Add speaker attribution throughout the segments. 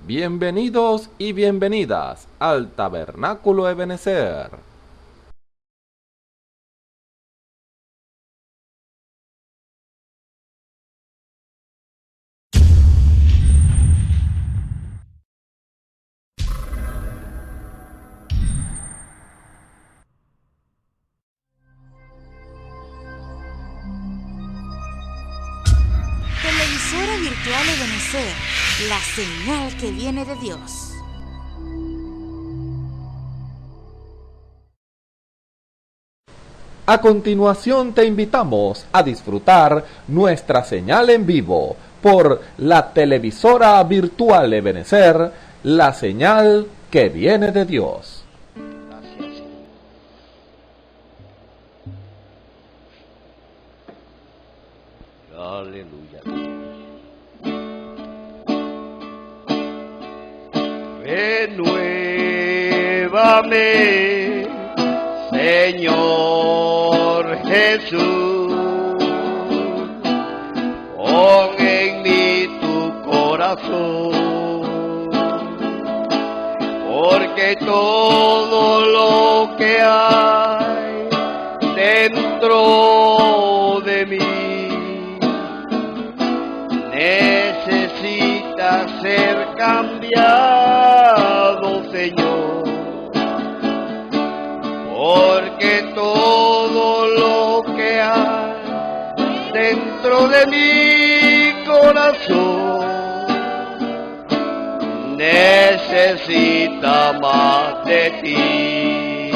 Speaker 1: Bienvenidos y bienvenidas al Tabernáculo Ebenezer.
Speaker 2: Televisora virtual Ebenezer, la señal que viene de Dios.
Speaker 1: A continuación te invitamos a disfrutar nuestra señal en vivo por la televisora virtual Ebenezer, la señal que viene de Dios.
Speaker 3: Gracias. Aleluya. Renuévame, Señor Jesús, pon en mí tu corazón, porque todo lo que hay dentro de mí necesita ser cambiado, Señor, porque todo lo que hay dentro de mi corazón necesita más de ti.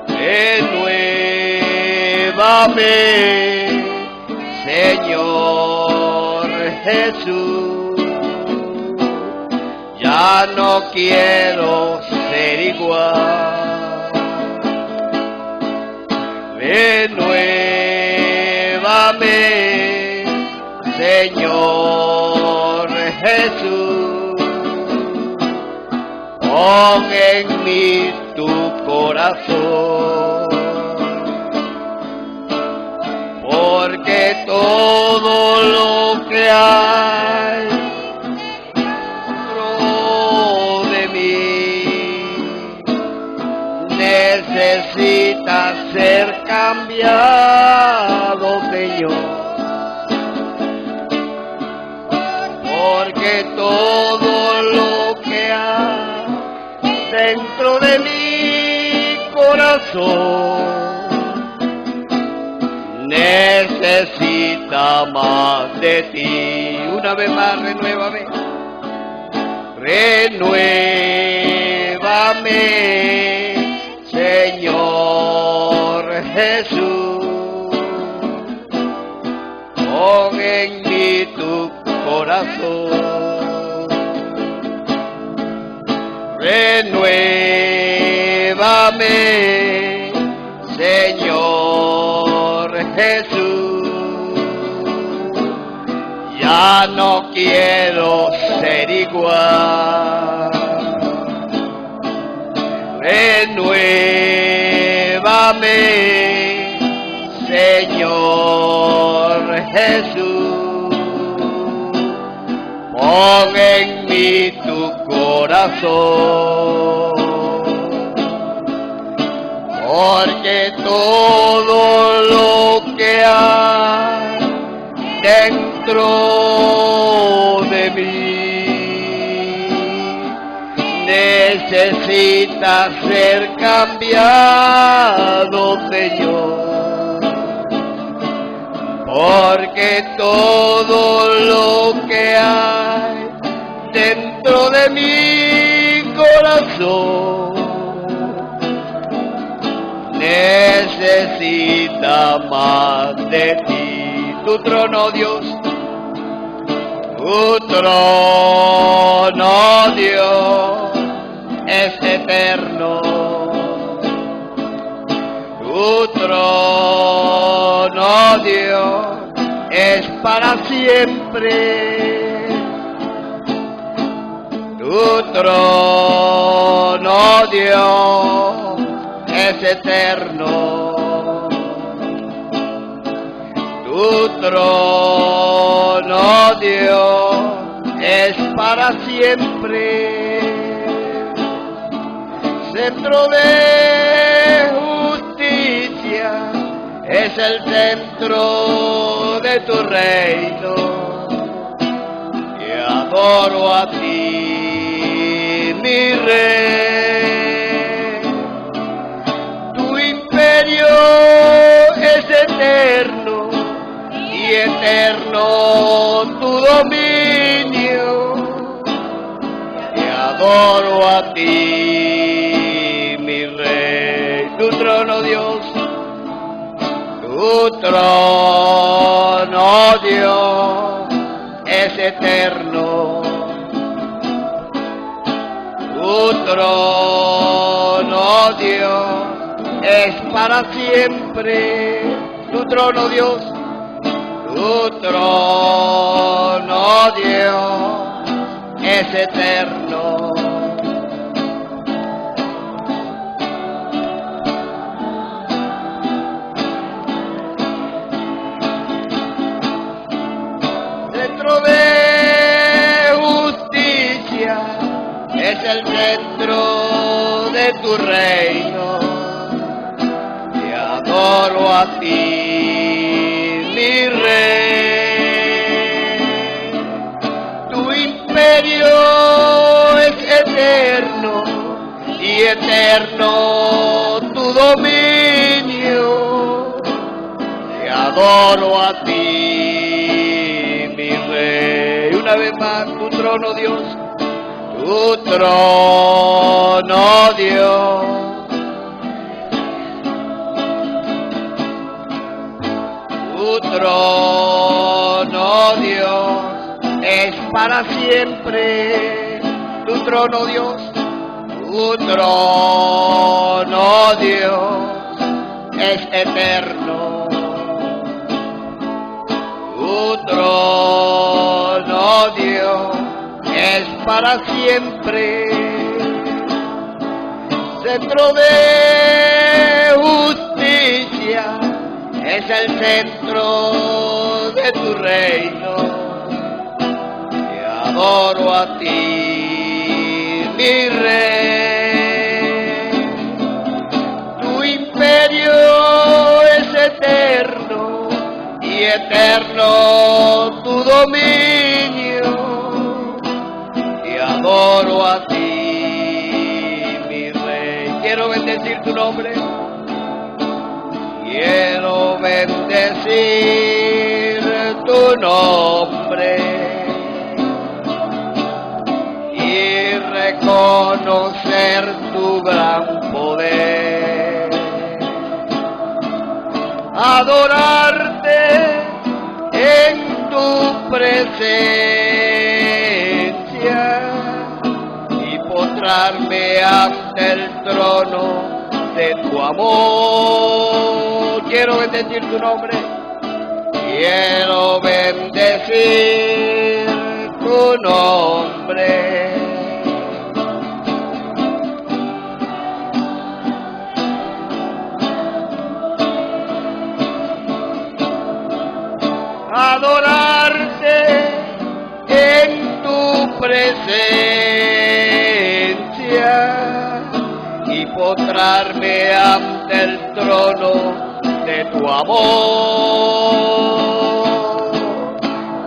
Speaker 3: Renuévame, Señor Jesús, ya no quiero ser igual. Renuévame, Señor Jesús, pon en mí tu corazón, porque todo lo que hay dentro de mí necesita ser cambiado, Señor, porque todo lo que hay dentro de mi corazón necesita más de ti. Una vez más, renuévame. Renuévame, Señor Jesús, pon en mí tu corazón. Renuévame, Señor Jesús, ya no quiero ser igual. Renuévame, Señor Jesús, pon en mí tu corazón, porque todo lo que hay dentro de mí necesita ser cambiado, Señor, porque todo lo que hay dentro de mi corazón necesita más de ti. Tu trono, Dios, tu trono, Dios, es eterno. Tu trono, Dios, es para siempre. Tu trono, Dios, es eterno. Tu trono, Dios, es es para siempre. Centro de justicia es el centro de tu reino. Y adoro a ti, mi rey. Tu imperio es eterno y eterno tu dominio. Y adoro a ti, mi rey. Tu trono, Dios, tu trono, Dios, es eterno. Tu trono, Dios, es para siempre. Tu trono, Dios, tu trono, Dios, es eterno. Centro de justicia es el centro de tu reino. Te adoro a ti, mi rey. Tu imperio es eterno y eterno tu dominio. Te adoro a ti, mi rey. Una vez más, tu trono, Dios, tu trono, Dios. Tu trono, Dios, es para siempre. Tu trono, Dios, tu trono, Dios, es eterno. Tu trono, Dios, es para siempre. Centro de justicia es el centro de tu reino. Te adoro a ti, mi rey. Tu imperio es eterno y eterno tu dominio. Te adoro a ti, mi rey. Quiero bendecir tu nombre. Quiero bendecir tu nombre y reconocer tu gran poder. Adorarte en tu presencia y postrarme ante el trono de tu amor. Quiero bendecir tu nombre. Quiero bendecir tu nombre. Adorarte en tu presencia y postrarme ante el trono de tu amor.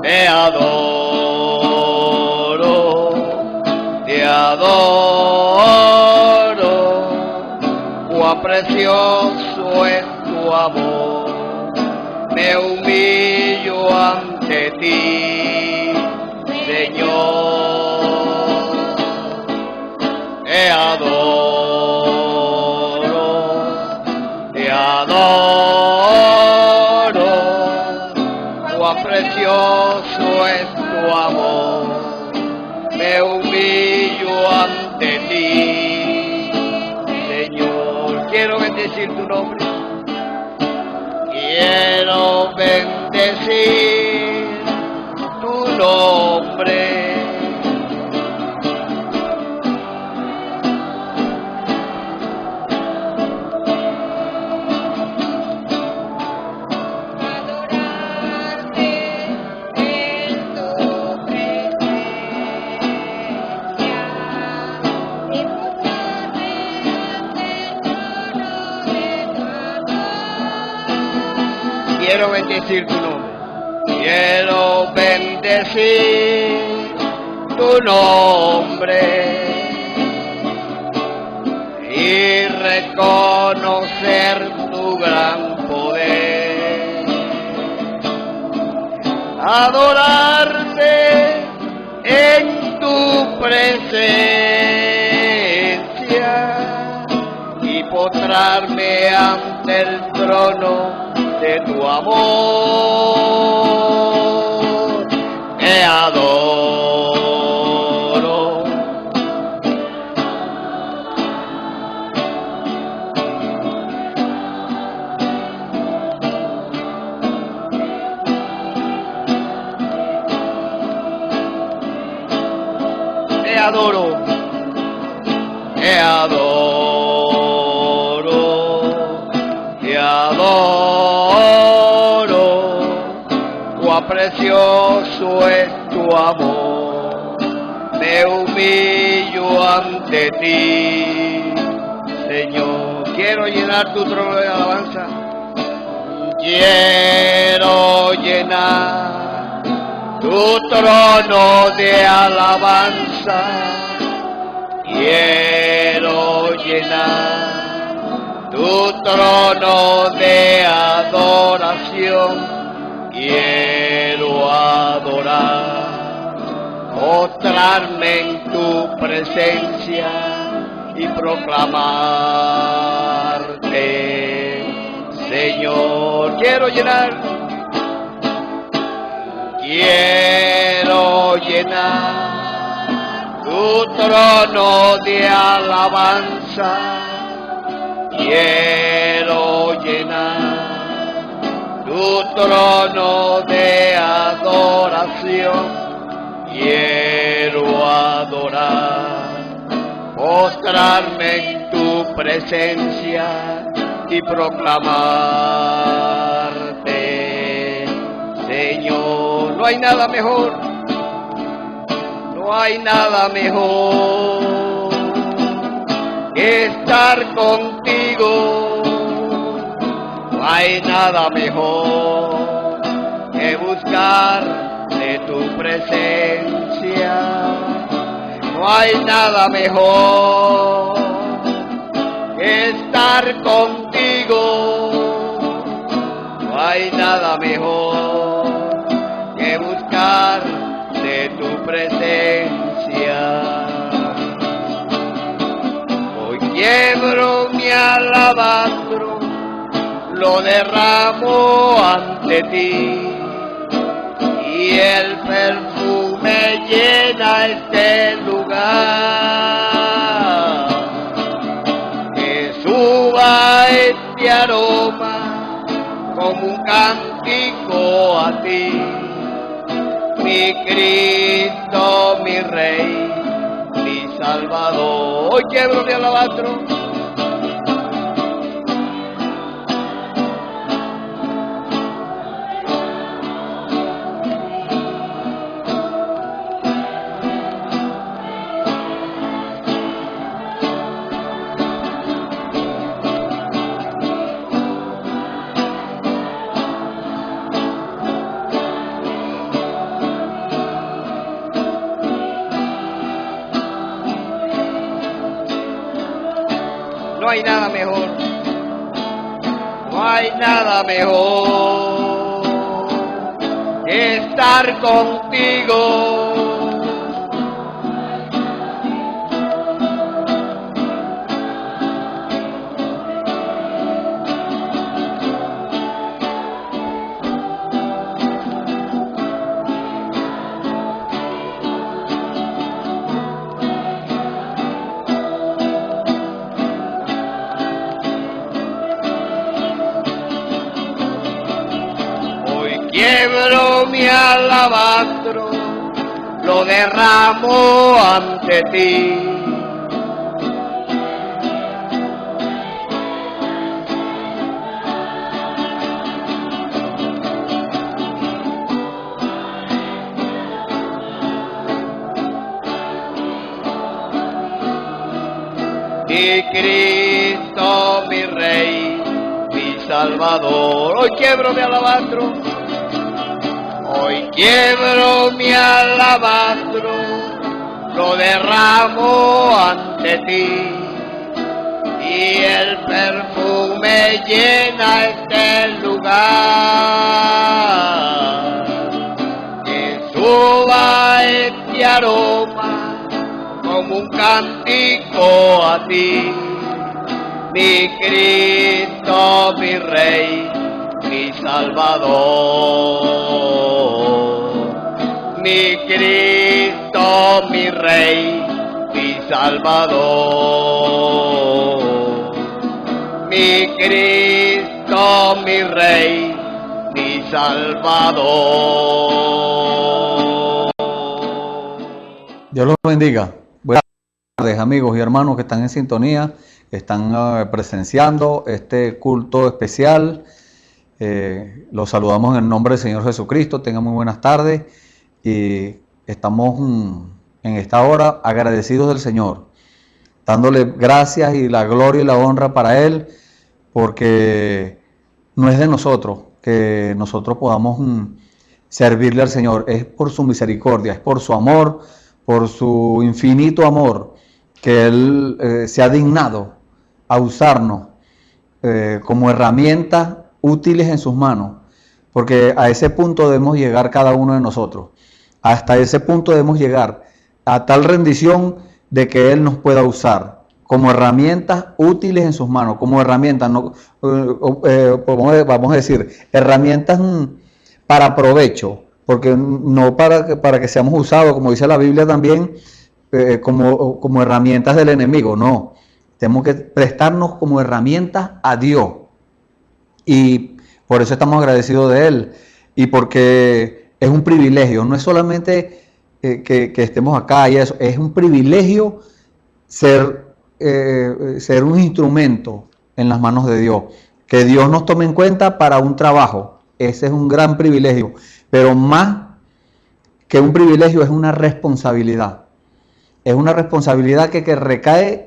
Speaker 3: Te adoro, te adoro, cuán precioso es tu amor. Me humillo ante ti, Señor. Te adoro, te adoro, cuán precioso es tu amor. Me humillo ante ti, Señor. Quiero bendecir tu nombre. Quiero bendecir tu nombre.
Speaker 4: Adorarte en tu presencia
Speaker 3: quiero bendecir tu nombre. Quiero bendecir tu nombre y reconocer tu gran poder. Adorarte en tu presencia y postrarme ante el trono de tu amor. Te adoro. Te adoro. Te adoro. Te adoro. Cuán precioso es tu amor. Me humillo ante ti, Señor. Quiero llenar tu trono de alabanza. Quiero llenar tu trono de alabanza. Quiero llenar tu trono de adoración. Quiero adorar, postrarme en tu presencia y proclamarte, Señor. Quiero llenar tu trono de alabanza. Quiero llenar tu trono de adoración. Quiero adorar, postrarme en tu presencia y proclamarte, Señor. No hay nada mejor, no hay nada mejor que estar contigo. No hay nada mejor que buscar de tu presencia. No hay nada mejor que estar contigo. No hay nada mejor que buscar de tu presencia. Hoy quiebro mi alabastro, lo derramo ante ti, y el perfume llena este lugar. Que suba este aroma como un cántico a ti, mi Cristo, mi Rey, mi Salvador. Hoy quiebro mi alabastro. No hay nada mejor, no hay nada mejor que estar contigo. Quiebro mi alabastro, lo derramo ante ti. Mi Cristo, mi Rey, mi Salvador. Hoy quiebro mi alabastro, hoy quiebro mi alabastro, lo derramo ante ti, y el perfume llena este lugar. Que suba este aroma como un cántico a ti, mi Cristo, mi Rey, mi Salvador. Mi Cristo, mi Rey, mi Salvador. Mi Cristo, mi Rey, mi Salvador.
Speaker 4: Dios los bendiga. Buenas tardes, amigos y hermanos que están en sintonía, que están presenciando este culto especial. Los saludamos en el nombre del Señor Jesucristo. Tengan muy buenas tardes y estamos en esta hora agradecidos del Señor, dándole gracias y la gloria y la honra para Él, porque no es de nosotros que nosotros podamos servirle al Señor, es por su misericordia, es por su amor, por su infinito amor, que Él se ha dignado a usarnos como herramientas útiles en sus manos, porque a ese punto debemos llegar cada uno de nosotros, hasta ese punto debemos llegar a tal rendición de que Él nos pueda usar como herramientas útiles en sus manos, como herramientas, no, vamos a decir, herramientas para provecho, porque no para que seamos usados, como dice la Biblia también, como herramientas del enemigo, no. Tenemos que prestarnos como herramientas a Dios. Y por eso estamos agradecidos de Él. Y porque es un privilegio, no es solamente que estemos acá y eso, es un privilegio ser un instrumento en las manos de Dios. Que Dios nos tome en cuenta para un trabajo. Ese es un gran privilegio. Pero más que un privilegio es una responsabilidad. Es una responsabilidad que recae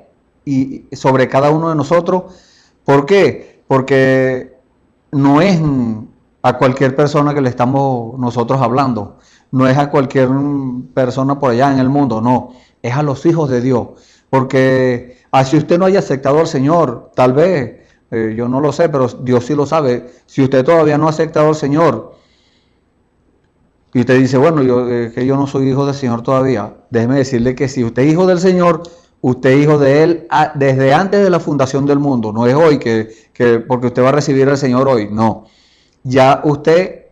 Speaker 4: sobre cada uno de nosotros. ¿Por qué? Porque no es a cualquier persona que le estamos nosotros hablando. No es a cualquier persona por allá en el mundo. No, es a los hijos de Dios. Porque así usted no haya aceptado al Señor, tal vez, yo no lo sé, pero Dios sí lo sabe. Si usted todavía no ha aceptado al Señor, y usted dice, bueno, que yo no soy hijo del Señor todavía, déjeme decirle que si usted es hijo del Señor, usted es hijo de Él desde antes de la fundación del mundo. No es hoy porque usted va a recibir al Señor hoy, no. Ya usted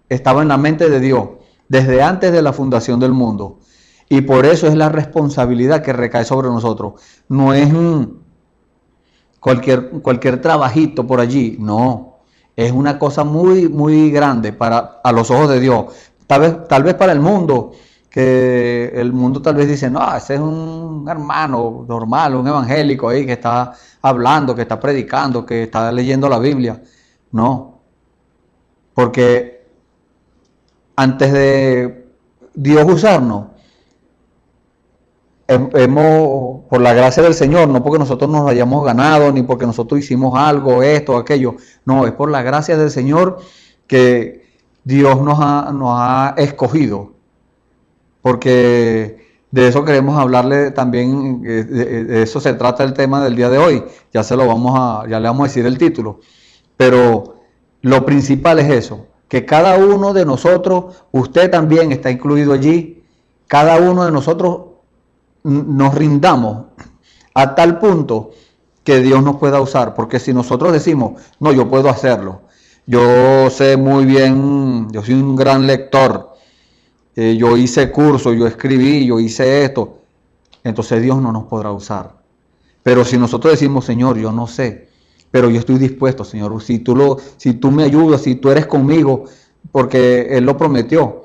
Speaker 4: estaba en la mente de Dios desde antes de la fundación del mundo. Y por eso es la responsabilidad que recae sobre nosotros. No es cualquier trabajito por allí, no. Es una cosa muy, muy grande a los ojos de Dios. Tal vez para el mundo, que el mundo tal vez dice, no, ese es un hermano normal, un evangélico ahí que está hablando, que está predicando, que está leyendo la Biblia. No, porque antes de Dios usarnos, por la gracia del Señor, no porque nosotros nos hayamos ganado, ni porque nosotros hicimos algo, esto o aquello, no, es por la gracia del Señor que Dios nos ha escogido, porque de eso queremos hablarle también, de eso se trata el tema del día de hoy, ya le vamos a decir el título, pero lo principal es eso, que cada uno de nosotros, usted también está incluido allí, cada uno de nosotros nos rindamos a tal punto que Dios nos pueda usar, porque si nosotros decimos, no, yo puedo hacerlo, yo sé muy bien, yo soy un gran lector, yo hice curso, yo escribí, yo hice esto, entonces Dios no nos podrá usar. Pero si nosotros decimos, Señor, yo no sé, pero yo estoy dispuesto, Señor, si tú me ayudas, si tú eres conmigo, porque Él lo prometió.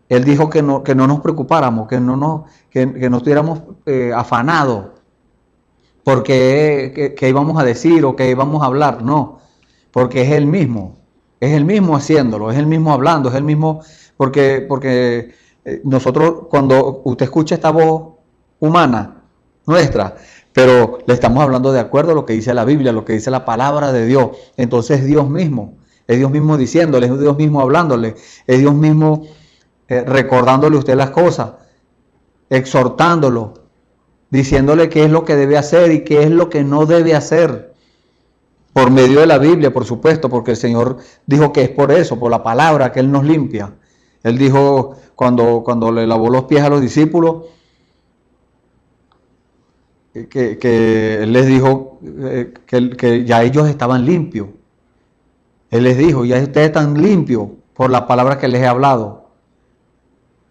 Speaker 4: Él dijo que no nos preocupáramos, que no estuviéramos afanados porque qué íbamos a decir o qué íbamos a hablar, no, porque es Él mismo haciéndolo, es Él mismo hablando, es Él mismo, porque nosotros, cuando usted escucha esta voz humana nuestra, pero le estamos hablando de acuerdo a lo que dice la Biblia, lo que dice la palabra de Dios. Entonces es Dios mismo diciéndole, es Dios mismo hablándole, es Dios mismo recordándole a usted las cosas, exhortándolo, diciéndole qué es lo que debe hacer y qué es lo que no debe hacer, por medio de la Biblia, por supuesto, porque el Señor dijo que es por eso, por la palabra que Él nos limpia. Él dijo cuando le lavó los pies a los discípulos, que Él les dijo que ya ellos estaban limpios. Él les dijo, ya ustedes están limpios por la palabra que les he hablado.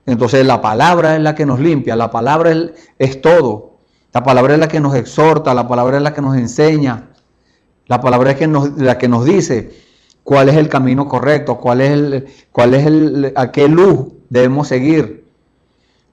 Speaker 4: Entonces la palabra es la que nos limpia, la palabra es todo. La palabra es la que nos exhorta, la palabra es la que nos enseña. La palabra es la que nos dice cuál es el camino correcto, a qué luz debemos seguir.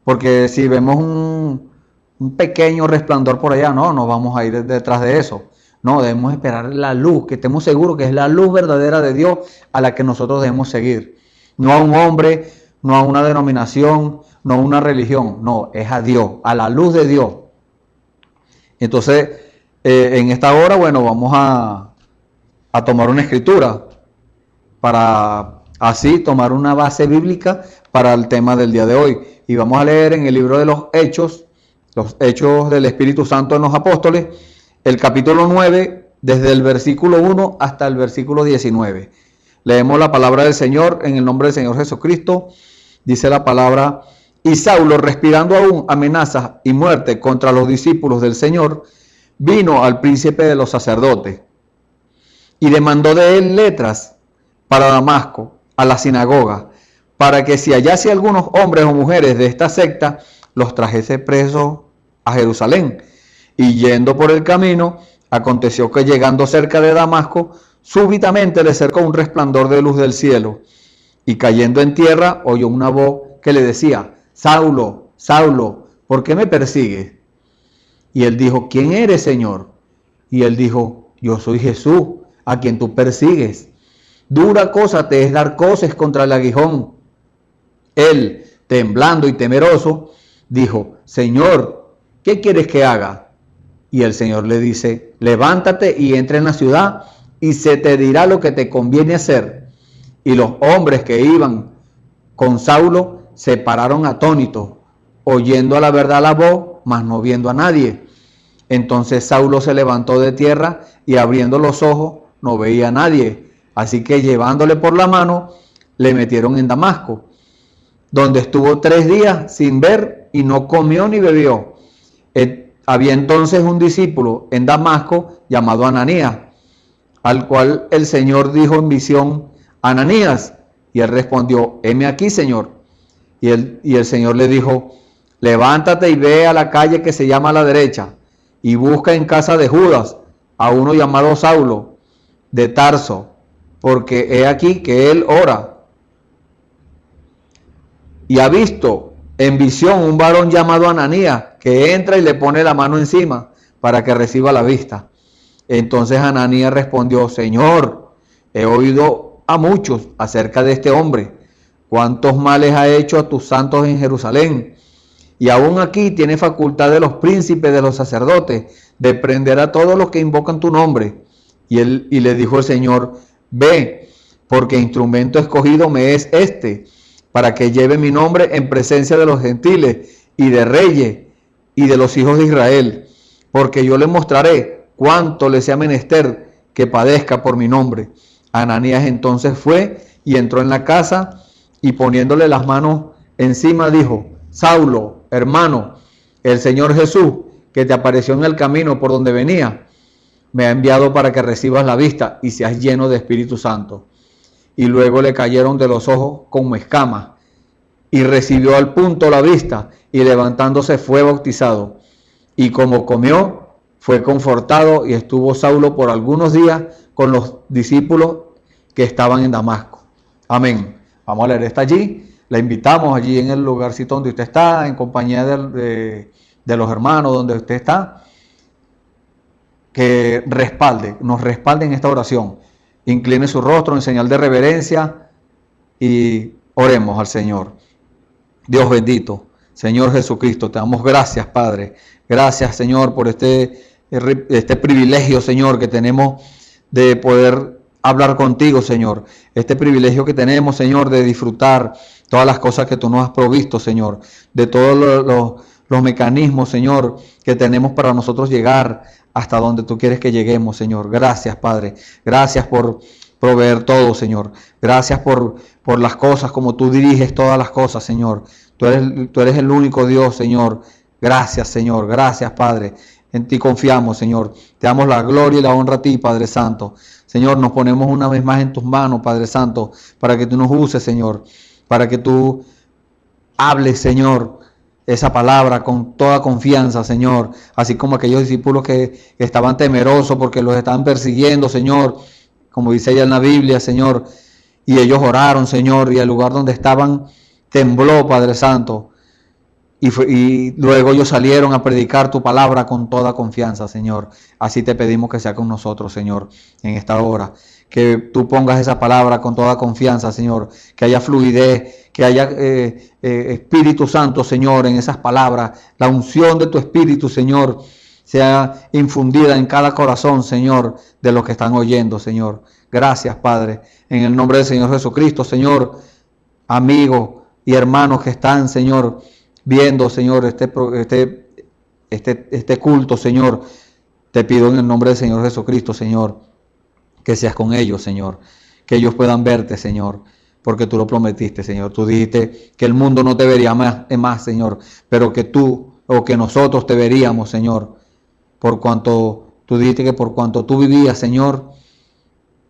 Speaker 4: Porque si vemos un pequeño resplandor por allá, no vamos a ir detrás de eso. No, debemos esperar la luz, que estemos seguros que es la luz verdadera de Dios a la que nosotros debemos seguir. No a un hombre, no a una denominación, no a una religión, no, es a Dios, a la luz de Dios. Entonces, en esta hora, bueno, vamos a tomar una escritura para así tomar una base bíblica para el tema del día de hoy. Y vamos a leer en el libro de los Hechos del Espíritu Santo en los Apóstoles, el capítulo 9, desde el versículo 1 hasta el versículo 19. Leemos la palabra del Señor en el nombre del Señor Jesucristo. Dice la palabra: y Saulo, respirando aún amenazas y muerte contra los discípulos del Señor, vino al príncipe de los sacerdotes y demandó de él letras para Damasco, a la sinagoga, para que si hallase algunos hombres o mujeres de esta secta, los trajese presos a Jerusalén. Y yendo por el camino, aconteció que llegando cerca de Damasco, súbitamente le cercó un resplandor de luz del cielo, y cayendo en tierra oyó una voz que le decía: Saulo, Saulo, ¿por qué me persigues? Y él dijo: ¿quién eres, Señor? Y él dijo: yo soy Jesús, a quien tú persigues. Dura cosa te es dar coces contra el aguijón. Él, temblando y temeroso, dijo: Señor, ¿qué quieres que haga? Y el Señor le dice: levántate y entra en la ciudad, y se te dirá lo que te conviene hacer. Y los hombres que iban con Saulo se pararon atónitos, oyendo a la verdad la voz, mas no viendo a nadie. Entonces Saulo se levantó de tierra, y abriendo los ojos no veía a nadie. Así que llevándole por la mano, le metieron en Damasco, donde estuvo 3 días sin ver, y no comió ni bebió. Había entonces un discípulo en Damasco llamado Ananías, al cual el Señor dijo en visión: Ananías. Y él respondió: heme aquí, Señor. Y el Señor le dijo: levántate y ve a la calle que se llama a la derecha, y busca en casa de Judas a uno llamado Saulo de Tarso, porque he aquí que él ora. Y ha visto en visión un varón llamado Ananías, que entra y le pone la mano encima para que reciba la vista. Entonces Ananías respondió: Señor, he oído a muchos acerca de este hombre, cuántos males ha hecho a tus santos en Jerusalén, y aún aquí tiene facultad de los príncipes de los sacerdotes de prender a todos los que invocan tu nombre. Y le dijo el Señor: ve, porque instrumento escogido me es este, para que lleve mi nombre en presencia de los gentiles y de reyes y de los hijos de Israel, porque yo le mostraré cuánto le sea menester que padezca por mi nombre. Ananías entonces fue y entró en la casa, y poniéndole las manos encima dijo: Saulo, hermano, el Señor Jesús, que te apareció en el camino por donde venía, me ha enviado para que recibas la vista y seas lleno de Espíritu Santo. Y luego le cayeron de los ojos como escamas, y recibió al punto la vista, y levantándose fue bautizado. Y como comió, fue confortado, y estuvo Saulo por algunos días con los discípulos que estaban en Damasco. Amén. Vamos a leer esta allí. La invitamos allí en el lugarcito donde usted está, en compañía de los hermanos donde usted está, que nos respalde en esta oración. Incline su rostro en señal de reverencia y oremos al Señor. Dios bendito, Señor Jesucristo, te damos gracias, Padre. Gracias, Señor, por este privilegio, Señor, que tenemos de poder hablar contigo, Señor. Este privilegio que tenemos, Señor, de disfrutar todas las cosas que tú nos has provisto, Señor. De todos los mecanismos, Señor, que tenemos para nosotros llegar hasta donde tú quieres que lleguemos, Señor. Gracias, Padre. Gracias por proveer todo, Señor. Gracias por las cosas, como tú diriges todas las cosas, Señor. Tú eres el único Dios, Señor. Gracias, Señor. Gracias, Padre. En ti confiamos, Señor. Te damos la gloria y la honra a ti, Padre Santo. Señor, nos ponemos una vez más en tus manos, Padre Santo, para que tú nos uses, Señor. Para que tú hables, Señor, esa palabra con toda confianza, Señor. Así como aquellos discípulos que estaban temerosos porque los estaban persiguiendo, Señor. Como dice allá en la Biblia, Señor. Y ellos oraron, Señor, y el lugar donde estaban tembló, Padre Santo. Y luego ellos salieron a predicar tu palabra con toda confianza, Señor. Así te pedimos que sea con nosotros, Señor, en esta hora. Que tú pongas esa palabra con toda confianza, Señor. Que haya fluidez, que haya Espíritu Santo, Señor, en esas palabras. La unción de tu Espíritu, Señor, sea infundida en cada corazón, Señor, de los que están oyendo, Señor. Gracias, Padre. En el nombre del Señor Jesucristo, Señor, amigos y hermanos que están, Señor, viendo, Señor, este culto, Señor, te pido en el nombre del Señor Jesucristo, Señor, que seas con ellos, Señor, que ellos puedan verte, Señor, porque tú lo prometiste, Señor. Tú dijiste que el mundo no te vería más, Señor, pero que tú o que nosotros te veríamos, Señor, por cuanto tú dijiste que por cuanto tú vivías, Señor,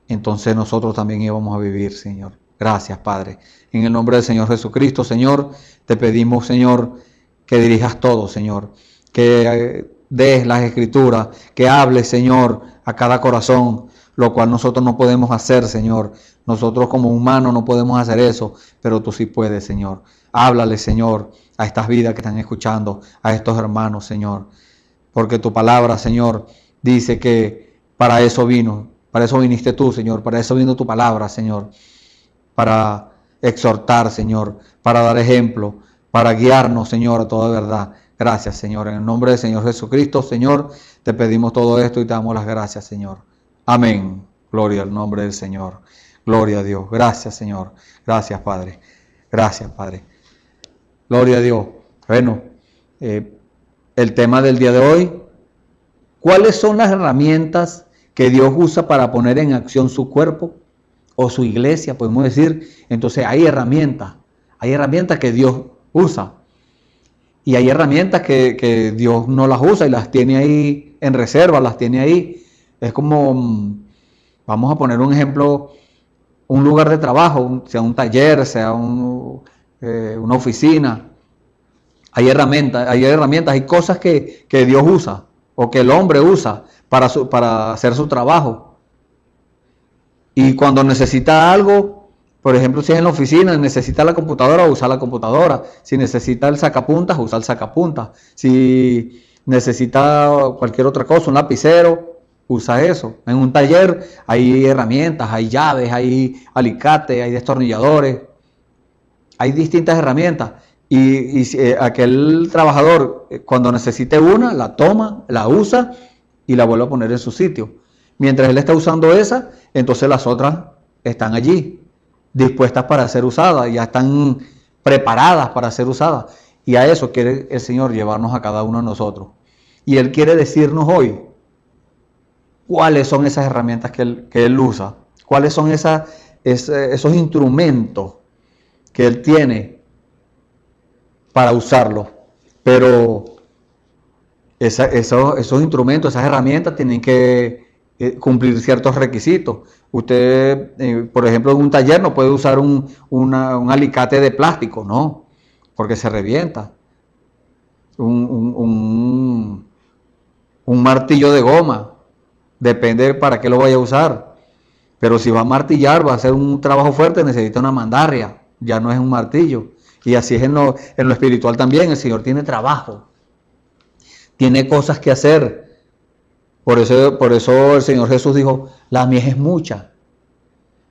Speaker 4: entonces nosotros también íbamos a vivir, Señor. Gracias, Padre. En el nombre del Señor Jesucristo, Señor, te pedimos, Señor, que dirijas todo, Señor. Que des las escrituras, que hables, Señor, a cada corazón, lo cual nosotros no podemos hacer, Señor. Nosotros como humanos no podemos hacer eso, pero tú sí puedes, Señor. Háblale, Señor, a estas vidas que están escuchando, a estos hermanos, Señor. Porque tu palabra, Señor, dice que para eso viniste tú, Señor. Para eso vino tu palabra, Señor. Para exhortar, Señor, para dar ejemplo, para guiarnos, Señor, a toda verdad. Gracias, Señor. En el nombre del Señor Jesucristo, Señor, te pedimos todo esto y te damos las gracias, Señor. Amén. Gloria al nombre del Señor. Gloria a Dios. Gracias, Señor. Gracias, Padre. Gracias, Padre. Gloria a Dios. Bueno, el tema del día de hoy. ¿Cuáles son las herramientas que Dios usa para poner en acción su cuerpo o su iglesia? Podemos decir, entonces hay herramientas que Dios usa. Y hay herramientas que Dios no las usa y las tiene ahí en reserva, las tiene ahí. Es como, vamos a poner un ejemplo, un lugar de trabajo, sea un taller, sea una oficina. Hay herramientas, hay cosas que Dios usa o que el hombre usa para hacer su trabajo. Y cuando necesita algo, por ejemplo, si es en la oficina, necesita la computadora, usa la computadora. Si necesita el sacapuntas, usa el sacapuntas. Si necesita cualquier otra cosa, un lapicero, usa eso. En un taller hay herramientas, hay llaves, hay alicates, hay destornilladores. Hay distintas herramientas. Y aquel trabajador, cuando necesite una, la toma, la usa y la vuelve a poner en su sitio. Mientras él está usando esa, entonces las otras están allí, dispuestas para ser usadas, ya están preparadas para ser usadas. Y a eso quiere el Señor llevarnos a cada uno de nosotros. Y Él quiere decirnos hoy cuáles son esas herramientas que Él usa, cuáles son esos instrumentos que Él tiene para usarlos. Pero esos instrumentos, esas herramientas tienen que cumplir ciertos requisitos. Usted, por ejemplo, en un taller no puede usar un alicate de plástico, no, porque se revienta. Un martillo de goma, depende para qué lo vaya a usar. Pero si va a martillar, va a hacer un trabajo fuerte, necesita una mandarria, ya no es un martillo. Y así es en lo espiritual también. El Señor tiene trabajo, tiene cosas que hacer. Por eso el Señor Jesús dijo, la mies es mucha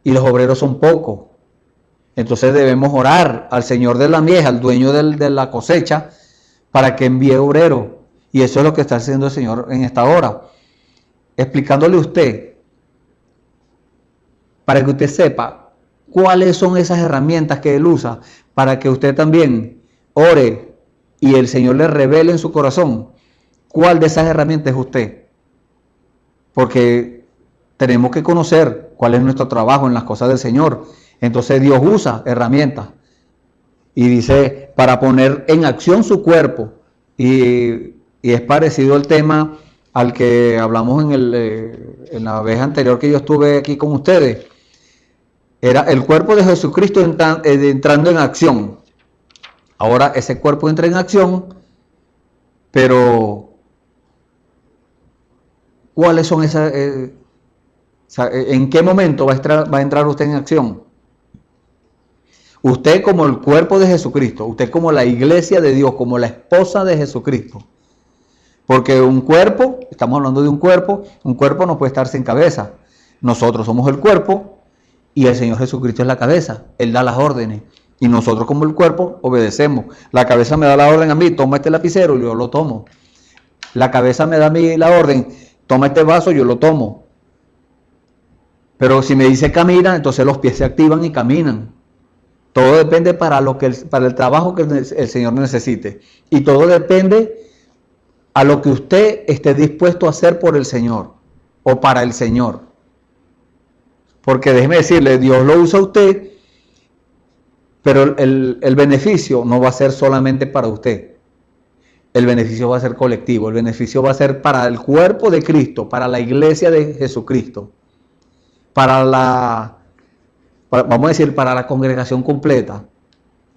Speaker 4: y los obreros son pocos. Entonces debemos orar al Señor de la mies, al dueño de la cosecha, para que envíe obrero. Y eso es lo que está haciendo el Señor en esta hora, explicándole a usted, para que usted sepa cuáles son esas herramientas que Él usa, para que usted también ore y el Señor le revele en su corazón cuál de esas herramientas es usted. Porque tenemos que conocer cuál es nuestro trabajo en las cosas del Señor. Entonces Dios usa herramientas y dice para poner en acción su cuerpo. Y es parecido el tema al que hablamos en la vez anterior que yo estuve aquí con ustedes. Era el cuerpo de Jesucristo entrando en acción. Ahora ese cuerpo entra en acción, pero ¿cuáles son esas? ¿En qué momento va a entrar usted en acción? Usted como el cuerpo de Jesucristo, usted como la iglesia de Dios, como la esposa de Jesucristo. Porque un cuerpo, estamos hablando de un cuerpo no puede estar sin cabeza. Nosotros somos el cuerpo y el Señor Jesucristo es la cabeza. Él da las órdenes y nosotros como el cuerpo obedecemos. La cabeza me da la orden a mí, toma este lapicero y yo lo tomo. La cabeza me da a mí la orden, toma este vaso, yo lo tomo. Pero si me dice camina, entonces los pies se activan y caminan. Todo depende para el trabajo que el Señor necesite. Y todo depende a lo que usted esté dispuesto a hacer por el Señor o para el Señor. Porque déjeme decirle, Dios lo usa a usted, pero el beneficio no va a ser solamente para usted. El beneficio va a ser colectivo, el beneficio va a ser para el cuerpo de Cristo, para la iglesia de Jesucristo, para la congregación completa.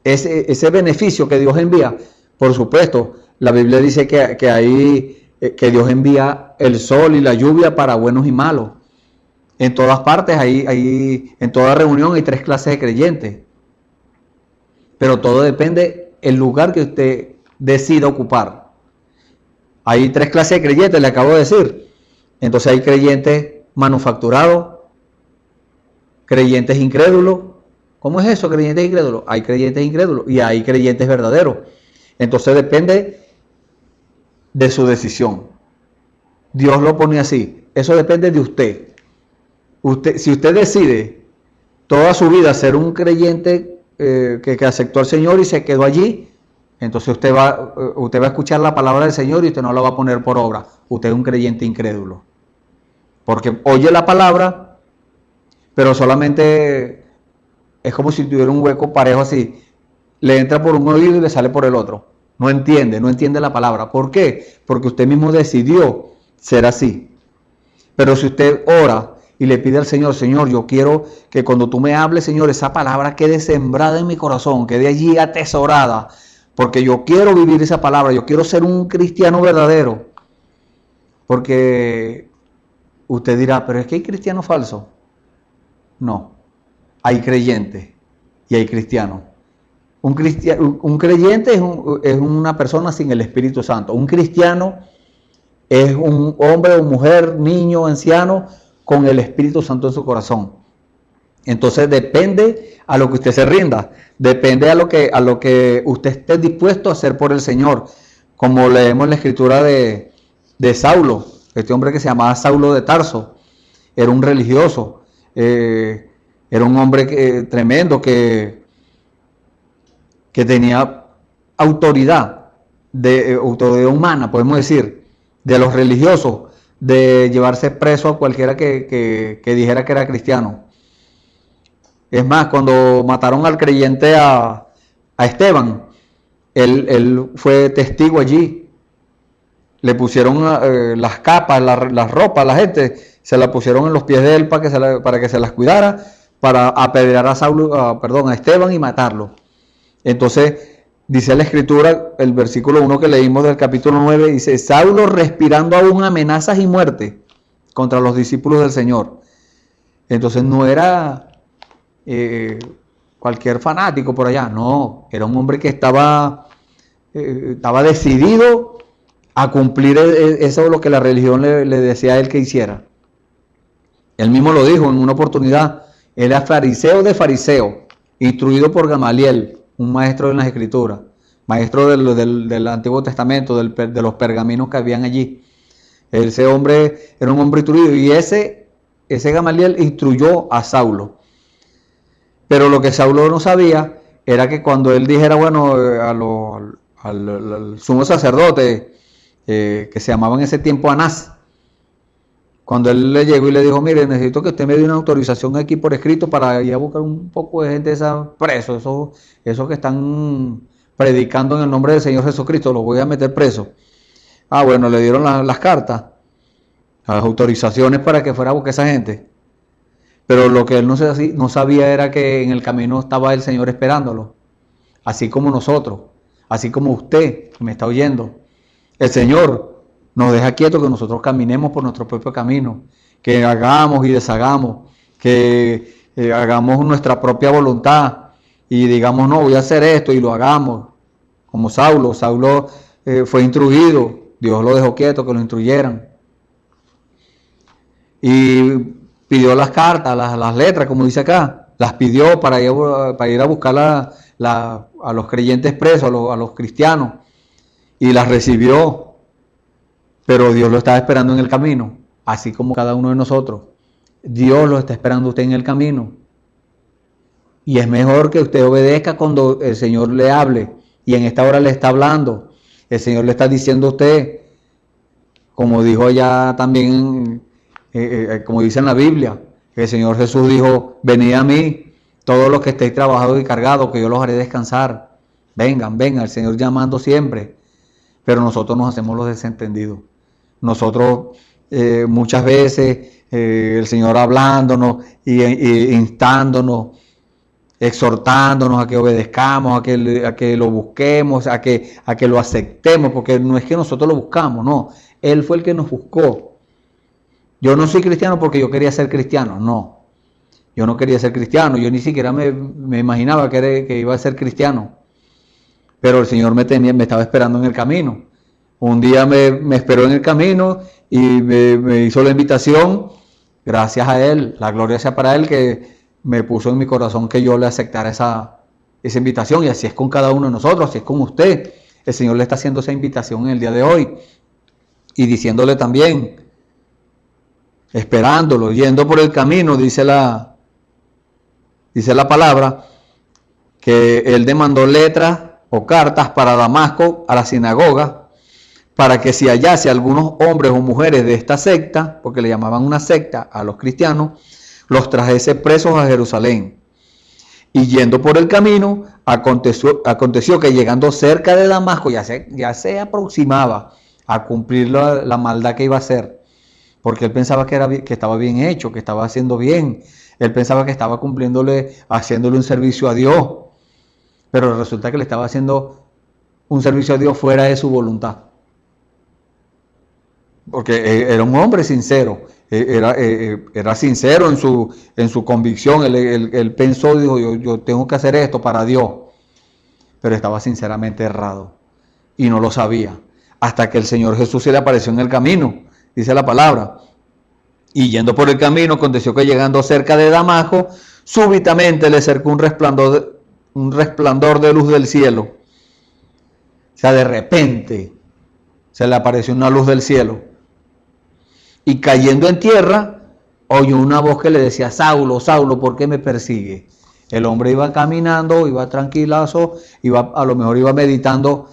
Speaker 4: Ese beneficio que Dios envía, por supuesto, la Biblia dice que Dios envía el sol y la lluvia para buenos y malos. En todas partes, en toda reunión hay 3 clases de creyentes. Pero todo depende del lugar que usted decida ocupar. Hay 3 clases de creyentes, le acabo de decir. Entonces hay creyentes manufacturados, creyentes incrédulos. ¿Cómo es eso, creyentes incrédulos? Hay creyentes incrédulos y hay creyentes verdaderos. Entonces depende de su decisión. Dios lo pone así. Eso depende de usted. Si usted decide toda su vida ser un creyente que aceptó al Señor y se quedó allí, entonces usted va a escuchar la palabra del Señor y usted no la va a poner por obra. Usted es un creyente incrédulo. Porque oye la palabra, pero solamente es como si tuviera un hueco parejo así. Le entra por un oído y le sale por el otro. No entiende la palabra. ¿Por qué? Porque usted mismo decidió ser así. Pero si usted ora y le pide al Señor, Señor, yo quiero que cuando tú me hables, Señor, esa palabra quede sembrada en mi corazón, quede allí atesorada, porque yo quiero vivir esa palabra, yo quiero ser un cristiano verdadero. Porque usted dirá, pero es que hay cristianos falsos. No, hay creyentes y hay cristianos. Un creyente es una persona sin el Espíritu Santo. Un cristiano es un hombre o mujer, niño, anciano, con el Espíritu Santo en su corazón. Entonces depende a lo que usted se rinda, depende a lo que usted esté dispuesto a hacer por el Señor. Como leemos en la escritura de Saulo, este hombre que se llamaba Saulo de Tarso, era un religioso, era un hombre tremendo que tenía autoridad humana, podemos decir, de los religiosos, de llevarse preso a cualquiera que dijera que era cristiano. Es más, cuando mataron al creyente a Esteban, él fue testigo allí. Le pusieron las capas, las ropas, la gente se la pusieron en los pies de él para que se las cuidara, para apedrear a Esteban y matarlo. Entonces, dice la escritura, el versículo 1 que leímos del capítulo 9, dice, Saulo respirando aún amenazas y muerte contra los discípulos del Señor. Entonces no era cualquier fanático por allá, no, era un hombre que estaba decidido a cumplir eso lo que la religión le decía a él que hiciera. Él mismo lo dijo en una oportunidad, él era fariseo de fariseo. instruido por Gamaliel, un maestro en las Escrituras, maestro del Antiguo Testamento, de los pergaminos que habían allí. Ese hombre era un hombre instruido y ese Gamaliel instruyó a Saulo. Pero lo que Saulo no sabía era que cuando él dijera, bueno, al sumo sacerdote, que se llamaba en ese tiempo Anás, cuando él le llegó y le dijo, mire, necesito que usted me dé una autorización aquí por escrito para ir a buscar un poco de gente preso, esos que están predicando en el nombre del Señor Jesucristo, los voy a meter preso. Ah, bueno, le dieron las cartas, las autorizaciones para que fuera a buscar esa gente. Pero lo que él no sabía era que en el camino estaba el Señor esperándolo. Así como nosotros, así como usted que me está oyendo. El Señor nos deja quietos que nosotros caminemos por nuestro propio camino. Que hagamos y deshagamos. Que hagamos nuestra propia voluntad. Y digamos, no, voy a hacer esto y lo hagamos. Como Saulo. Saulo fue instruido. Dios lo dejó quieto, que lo instruyeran. Y pidió las cartas, las letras, como dice acá, las pidió para ir a buscar a los creyentes presos, a los cristianos, y las recibió, pero Dios lo estaba esperando en el camino, así como cada uno de nosotros. Dios lo está esperando a usted en el camino, y es mejor que usted obedezca cuando el Señor le hable, y en esta hora le está hablando, el Señor le está diciendo a usted, como dijo allá también, como dice en la Biblia, el Señor Jesús dijo, venid a mí, todos los que estéis trabajados y cargados, que yo los haré descansar. Vengan, el Señor llamando siempre. Pero nosotros nos hacemos los desentendidos. Nosotros muchas veces, el Señor hablándonos y instándonos, exhortándonos a que obedezcamos, a que lo busquemos, a que lo aceptemos, porque no es que nosotros lo buscamos, no. Él fue el que nos buscó. Yo no soy cristiano porque yo quería ser cristiano, no. Yo no quería ser cristiano, yo ni siquiera me imaginaba que iba a ser cristiano. Pero el Señor me estaba esperando en el camino. Un día me esperó en el camino y me hizo la invitación. Gracias a Él, la gloria sea para Él, que me puso en mi corazón que yo le aceptara esa invitación. Y así es con cada uno de nosotros, así es con usted. El Señor le está haciendo esa invitación en el día de hoy. Y diciéndole también, esperándolo, yendo por el camino, dice la palabra, que él demandó letras o cartas para Damasco, a la sinagoga, para que si hallase algunos hombres o mujeres de esta secta, porque le llamaban una secta a los cristianos, los trajese presos a Jerusalén. Y yendo por el camino, aconteció que llegando cerca de Damasco, ya se aproximaba a cumplir la maldad que iba a hacer. Porque él pensaba que estaba bien hecho, que estaba haciendo bien. Él pensaba que estaba haciéndole un servicio a Dios. Pero resulta que le estaba haciendo un servicio a Dios fuera de su voluntad. Porque era un hombre sincero. Era sincero en su convicción. Él pensó, dijo, yo tengo que hacer esto para Dios. Pero estaba sinceramente errado. Y no lo sabía. Hasta que el Señor Jesús se le apareció en el camino. Dice la palabra, y yendo por el camino, aconteció que llegando cerca de Damasco, súbitamente le acercó un resplandor de luz del cielo. O sea, de repente se le apareció una luz del cielo. Y cayendo en tierra, oyó una voz que le decía, Saulo, Saulo, ¿por qué me persigue? El hombre iba caminando, iba tranquilazo, a lo mejor iba meditando.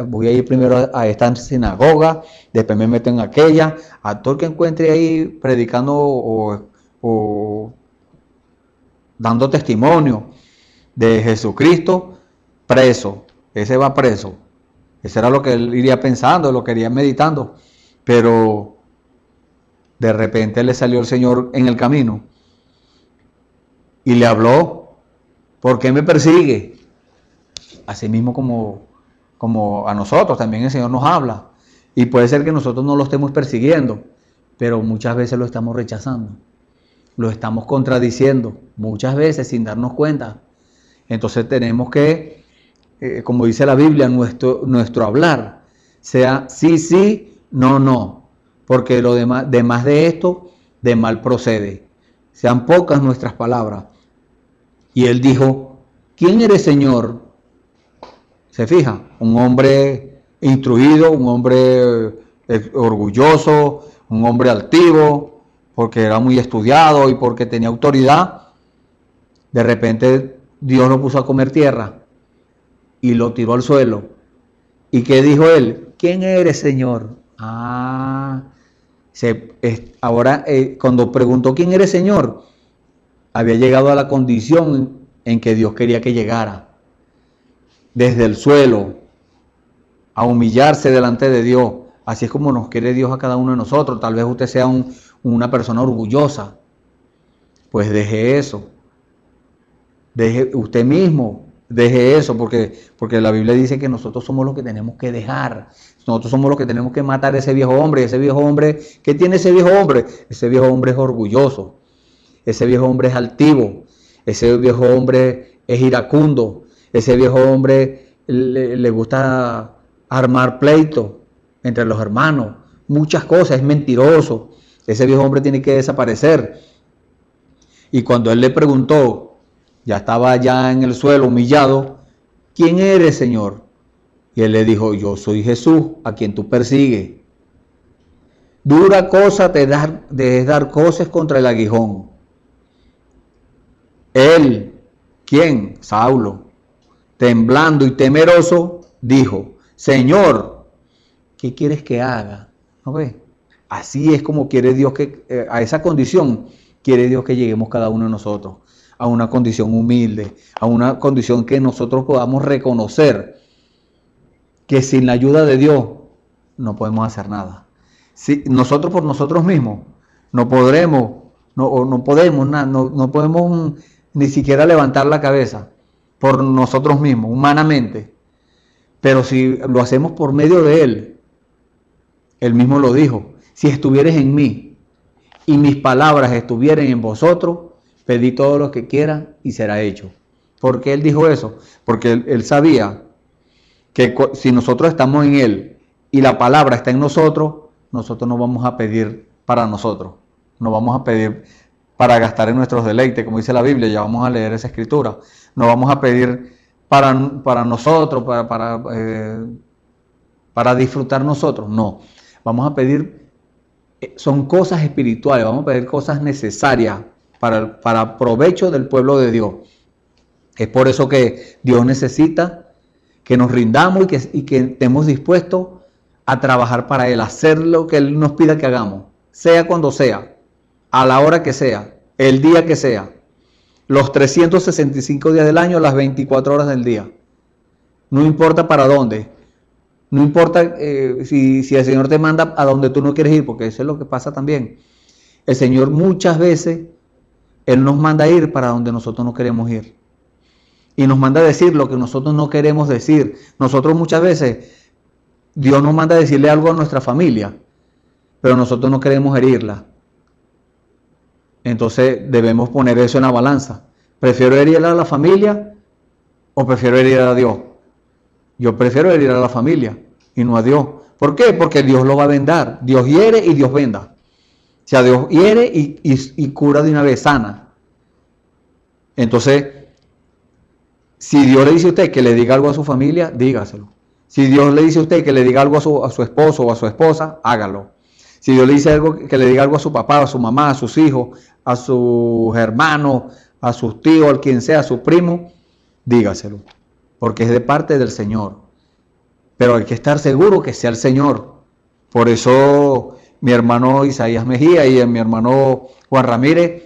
Speaker 4: Voy a ir primero a esta sinagoga, después me meto en aquella, a todo el que encuentre ahí predicando o dando testimonio de Jesucristo, preso, ese va preso. Eso era lo que él iría pensando, lo que iría meditando, pero de repente le salió el Señor en el camino y le habló, ¿por qué me persigue? Así mismo como a nosotros, también el Señor nos habla. Y puede ser que nosotros no lo estemos persiguiendo, pero muchas veces lo estamos rechazando. Lo estamos contradiciendo, muchas veces sin darnos cuenta. Entonces tenemos que, como dice la Biblia, nuestro hablar sea sí, sí, no, no. Porque lo demás de esto, de mal procede. Sean pocas nuestras palabras Y él dijo, ¿quién eres, Señor? Se fija, un hombre instruido, un hombre orgulloso, un hombre altivo, porque era muy estudiado y porque tenía autoridad. De repente Dios lo puso a comer tierra y lo tiró al suelo. ¿Y qué dijo él? ¿Quién eres, Señor? Ahora cuando preguntó quién eres, Señor, había llegado a la condición en que Dios quería que llegara. Desde el suelo, a humillarse delante de Dios. Así es como nos quiere Dios a cada uno de nosotros. Tal vez usted sea una persona orgullosa. Pues deje eso. Deje usted mismo, deje eso, porque la Biblia dice que nosotros somos los que tenemos que dejar. Nosotros somos los que tenemos que matar a ese viejo hombre. Ese viejo hombre, ¿qué tiene ese viejo hombre? Ese viejo hombre es orgulloso. Ese viejo hombre es altivo. Ese viejo hombre es iracundo. Ese viejo hombre le gusta armar pleito entre los hermanos. Muchas cosas, es mentiroso. Ese viejo hombre tiene que desaparecer. Y cuando él le preguntó, ya estaba ya en el suelo humillado, ¿quién eres, Señor? Y él le dijo, yo soy Jesús, a quien tú persigues. Dura cosa te es dar cosas contra el aguijón. Él, ¿quién? Saulo, temblando y temeroso, dijo, Señor, ¿qué quieres que haga? ¿No ves? Así es como quiere Dios a esa condición quiere Dios que lleguemos cada uno de nosotros, a una condición humilde, a una condición que nosotros podamos reconocer que sin la ayuda de Dios no podemos hacer nada. Si nosotros por nosotros mismos no podemos ni siquiera levantar la cabeza por nosotros mismos, humanamente. Pero si lo hacemos por medio de Él mismo lo dijo, si estuvieres en mí y mis palabras estuvieran en vosotros, pedid todo lo que quieran y será hecho. ¿Por qué Él dijo eso? Porque Él sabía que si nosotros estamos en Él y la palabra está en nosotros, nosotros no vamos a pedir para nosotros, no vamos a pedir para gastar en nuestros deleites, como dice la Biblia, ya vamos a leer esa escritura, no vamos a pedir para nosotros, para disfrutar nosotros, no, vamos a pedir, son cosas espirituales, vamos a pedir cosas necesarias para provecho del pueblo de Dios. Es por eso que Dios necesita que nos rindamos y que estemos dispuestos a trabajar para Él, hacer lo que Él nos pida que hagamos, sea cuando sea, a la hora que sea, el día que sea, los 365 días del año, las 24 horas del día. No importa para dónde, no importa si el Señor te manda a donde tú no quieres ir, porque eso es lo que pasa también. El Señor muchas veces, Él nos manda a ir para donde nosotros no queremos ir. Y nos manda a decir lo que nosotros no queremos decir. Nosotros muchas veces, Dios nos manda a decirle algo a nuestra familia, pero nosotros no queremos herirla. Entonces debemos poner eso en la balanza. ¿Prefiero herir a la familia o prefiero herir a Dios? Yo prefiero herir a la familia y no a Dios. ¿Por qué? Porque Dios lo va a vendar. Dios hiere y Dios venda. O sea, Dios hiere y cura de una vez, sana. Entonces, si Dios le dice a usted que le diga algo a su familia, dígaselo. Si Dios le dice a usted que le diga algo a su esposo o a su esposa, hágalo. Si Dios le dice algo, que le diga algo a su papá, a su mamá, a sus hijos, a sus hermanos, a sus tíos, a quien sea, a su primo, dígaselo. Porque es de parte del Señor. Pero hay que estar seguro que sea el Señor. Por eso mi hermano Isaías Mejía y mi hermano Juan Ramírez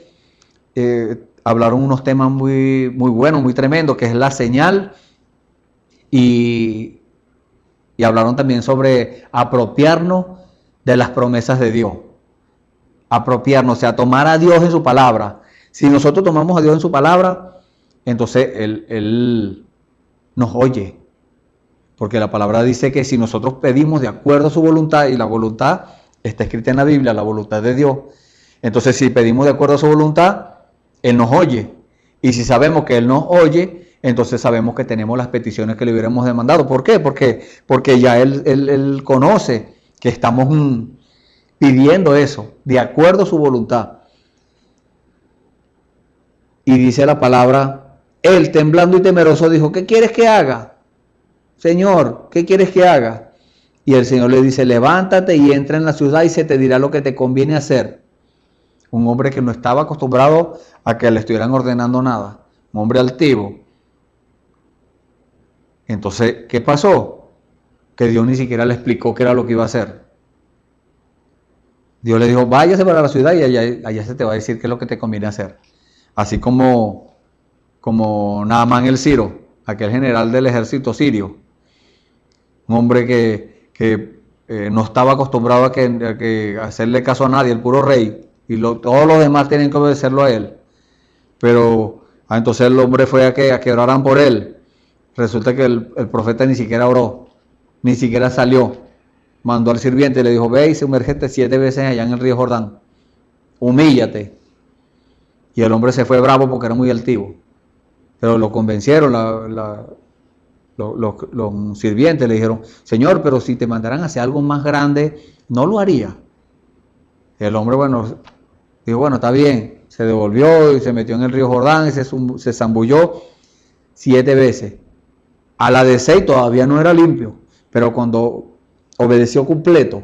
Speaker 4: hablaron unos temas muy, muy buenos, muy tremendos, que es la señal, y hablaron también sobre apropiarnos de las promesas de Dios. Apropiarnos, o sea, tomar a Dios en su palabra. Si nosotros tomamos a Dios en su palabra, entonces Él nos oye. Porque la palabra dice que si nosotros pedimos de acuerdo a su voluntad, y la voluntad está escrita en la Biblia, la voluntad de Dios, entonces si pedimos de acuerdo a su voluntad, Él nos oye. Y si sabemos que Él nos oye, entonces sabemos que tenemos las peticiones que le hubiéramos demandado. ¿Por qué? Porque ya Él conoce que estamos pidiendo eso, de acuerdo a su voluntad. Y dice la palabra Él, temblando y temeroso, dijo, ¿qué quieres que haga? Señor, ¿qué quieres que haga? Y el Señor le dice, levántate y entra en la ciudad y se te dirá lo que te conviene hacer. Un hombre que no estaba acostumbrado a que le estuvieran ordenando nada. Un hombre altivo. Entonces, ¿qué pasó? Que Dios ni siquiera le explicó qué era lo que iba a hacer. Dios le dijo, váyase para la ciudad y allá se te va a decir qué es lo que te conviene hacer. Así como Naamán el Sirio, aquel general del ejército sirio. Un hombre que no estaba acostumbrado a que hacerle caso a nadie, el puro rey. Y todos los demás tienen que obedecerlo a él. Pero entonces el hombre fue a que oraran por él. Resulta que el profeta ni siquiera oró, ni siquiera salió. Mandó al sirviente y le dijo, ve y sumérgete 7 veces allá en el río Jordán. Humíllate. Y el hombre se fue bravo porque era muy altivo. Pero lo convencieron, los sirvientes le dijeron, Señor, pero si te mandaran a hacer algo más grande, ¿no lo haría? El hombre, dijo, bueno, está bien. Se devolvió y se metió en el río Jordán y se zambulló 7 veces. A la de 6 todavía no era limpio, pero cuando obedeció completo,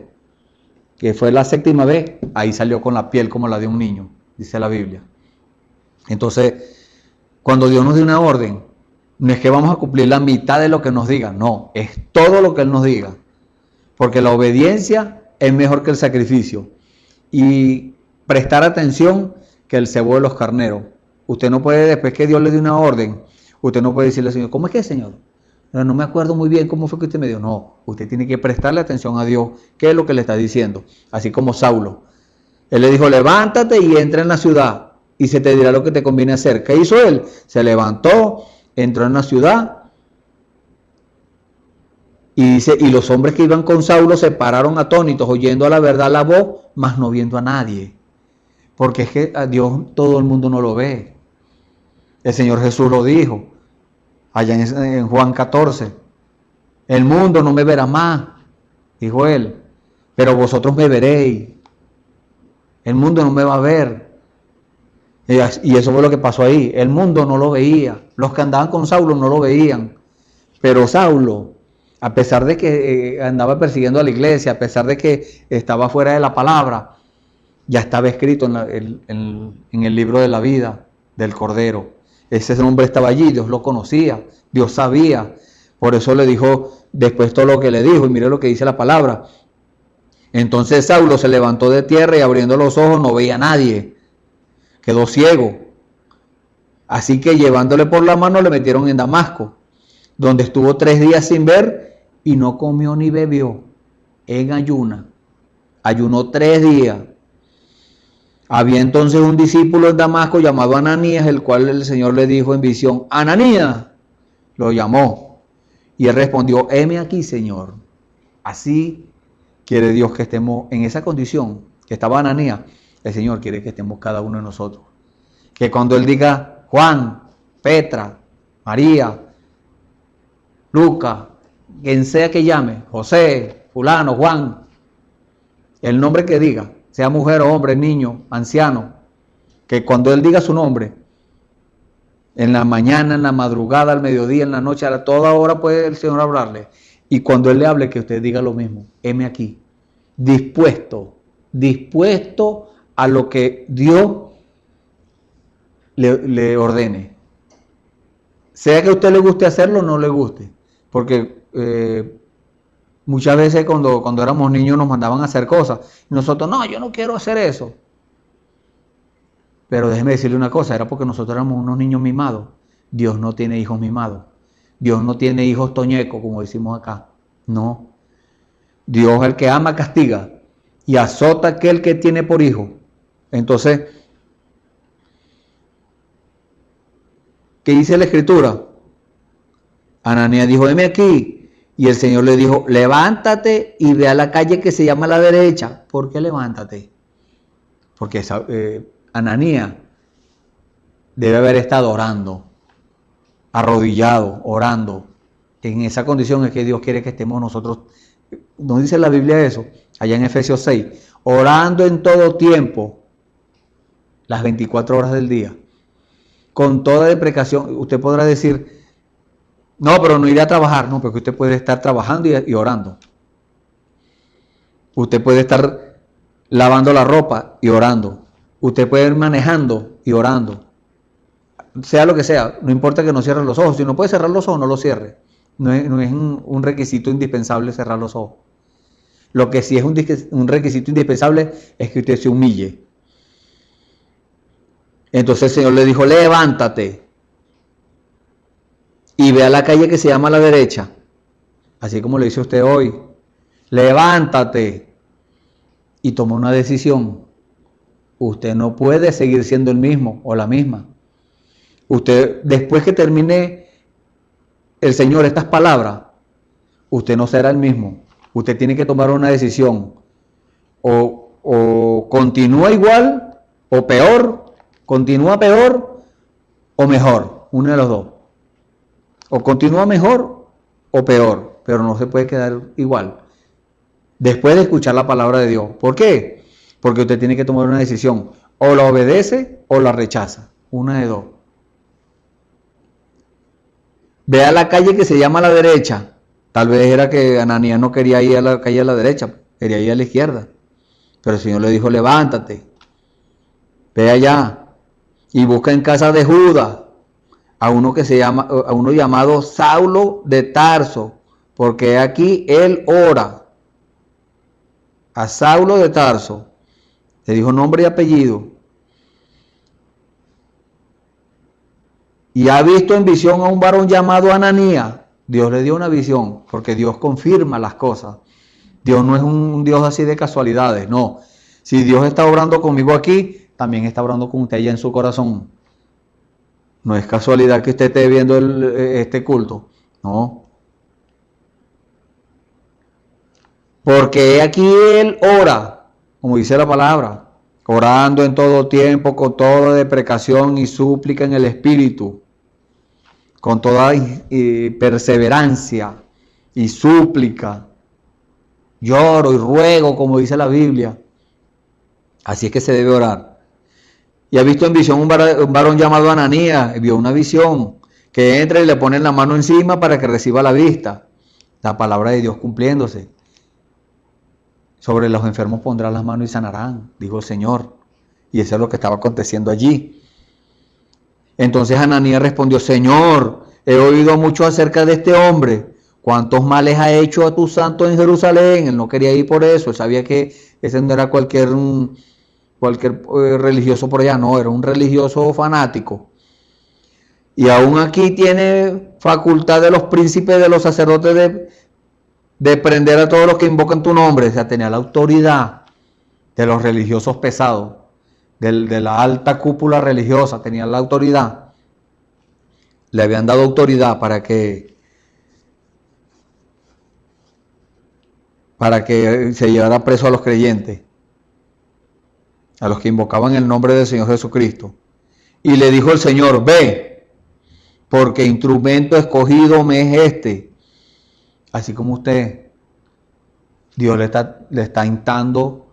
Speaker 4: que fue la 7ª vez, ahí salió con la piel como la de un niño, dice la Biblia. Entonces, cuando Dios nos da una orden, no es que vamos a cumplir la mitad de lo que nos diga, no, es todo lo que Él nos diga, porque la obediencia es mejor que el sacrificio, y prestar atención que el cebo de los carneros. Usted no puede, después que Dios le dé una orden, usted no puede decirle al Señor, ¿cómo es que, Señor? No me acuerdo muy bien cómo fue que usted me dio. No, usted tiene que prestarle atención a Dios, qué es lo que le está diciendo. Así como Saulo. Él le dijo, levántate y entra en la ciudad y se te dirá lo que te conviene hacer. ¿Qué hizo él? Se levantó, entró en la ciudad y dice, y los hombres que iban con Saulo se pararon atónitos, oyendo a la verdad la voz, mas no viendo a nadie. Porque es que a Dios todo el mundo no lo ve. El Señor Jesús lo dijo. Allá en Juan 14, el mundo no me verá más, dijo él, pero vosotros me veréis. El mundo no me va a ver. Y eso fue lo que pasó ahí. El mundo no lo veía. Los que andaban con Saulo no lo veían. Pero Saulo, a pesar de que andaba persiguiendo a la iglesia, a pesar de que estaba fuera de la palabra, ya estaba escrito en el libro de la vida del Cordero. Ese hombre estaba allí, Dios lo conocía, Dios sabía. Por eso le dijo después todo lo que le dijo. Y mire lo que dice la palabra. Entonces Saulo se levantó de tierra y abriendo los ojos no veía a nadie. Quedó ciego. Así que llevándole por la mano le metieron en Damasco, donde estuvo 3 días sin ver y no comió ni bebió. En ayuna. Ayunó 3 días. Había entonces un discípulo en Damasco llamado Ananías, el cual el Señor le dijo en visión, Ananías, lo llamó. Y él respondió, heme aquí, Señor. Así quiere Dios que estemos en esa condición que estaba Ananías. El Señor quiere que estemos cada uno de nosotros. Que cuando Él diga Juan, Petra, María, Lucas, quien sea que llame, José, fulano, Juan, el nombre que diga, sea mujer o hombre, niño, anciano, que cuando Él diga su nombre, en la mañana, en la madrugada, al mediodía, en la noche, a toda hora puede el Señor hablarle. Y cuando Él le hable, que usted diga lo mismo. Heme aquí, dispuesto a lo que Dios le ordene. Sea que a usted le guste hacerlo o no le guste. Porque muchas veces cuando éramos niños nos mandaban a hacer cosas. Y nosotros, no, yo no quiero hacer eso. Pero déjeme decirle una cosa, era porque nosotros éramos unos niños mimados. Dios no tiene hijos mimados. Dios no tiene hijos toñecos, como decimos acá. No. Dios, el que ama, castiga. Y azota a aquel que tiene por hijo. Entonces, ¿qué dice la Escritura? Ananías dijo, heme aquí. Y el Señor le dijo, levántate y ve a la calle que se llama la derecha. ¿Por qué levántate? Porque Ananías debe haber estado orando, arrodillado, orando. En esa condición es que Dios quiere que estemos nosotros. ¿No dice la Biblia eso? Allá en Efesios 6. Orando en todo tiempo, las 24 horas del día. con toda deprecación. Usted podrá decir, no, pero no iré a trabajar. No, porque usted puede estar trabajando y orando. Usted puede estar lavando la ropa y orando. Usted puede ir manejando y orando. Sea lo que sea, no importa que no cierre los ojos. Si no puede cerrar los ojos, no los cierre. No es un requisito indispensable cerrar los ojos. Lo que sí es un requisito indispensable es que usted se humille. Entonces el Señor le dijo, levántate y ve a la calle que se llama a la derecha. Así como le dice usted hoy, levántate y toma una decisión. Usted no puede seguir siendo el mismo o la misma. Usted, después que termine el Señor estas palabras, usted no será el mismo. Usted tiene que tomar una decisión. O continúa igual o peor, continúa peor o mejor. Uno de los dos. O continúa mejor o peor, pero no se puede quedar igual. Después de escuchar la palabra de Dios. ¿Por qué? Porque usted tiene que tomar una decisión. O la obedece o la rechaza. Una de dos. Ve a la calle que se llama a la derecha. Tal vez era que Ananías no quería ir a la calle a la derecha, quería ir a la izquierda. Pero el Señor le dijo, levántate, ve allá y busca en casa de Judas a uno llamado Saulo de Tarso, porque aquí él ora. A Saulo de Tarso le dijo nombre y apellido. Y ha visto en visión a un varón llamado Ananías. Dios le dio una visión, porque Dios confirma las cosas. Dios no es un Dios así de casualidades, no. Si Dios está obrando conmigo aquí, también está obrando con usted allá en su corazón. No es casualidad que usted esté viendo este culto, no. Porque aquí Él ora, como dice la palabra, orando en todo tiempo, con toda deprecación y súplica en el Espíritu, con toda perseverancia y súplica, lloro y ruego, como dice la Biblia. Así es que se debe orar. Y ha visto en visión un varón llamado Ananías, y vio una visión, que entra y le ponen la mano encima para que reciba la vista. La palabra de Dios cumpliéndose. Sobre los enfermos pondrá las manos y sanarán, dijo el Señor. Y eso es lo que estaba aconteciendo allí. Entonces Ananías respondió, Señor, he oído mucho acerca de este hombre. ¿Cuántos males ha hecho a tus santos en Jerusalén? Él no quería ir por eso. Él sabía que ese no era cualquier religioso por allá. No, era un religioso fanático. Y aún aquí tiene facultad de los príncipes, de los sacerdotes de prender a todos los que invocan tu nombre. O sea, tenía la autoridad de los religiosos pesados. De la alta cúpula religiosa, tenían la autoridad. Le habían dado autoridad para que se llevara preso a los creyentes, a los que invocaban el nombre del Señor Jesucristo. Y le dijo el Señor, ve, porque instrumento escogido me es este. Así como usted, Dios le está instando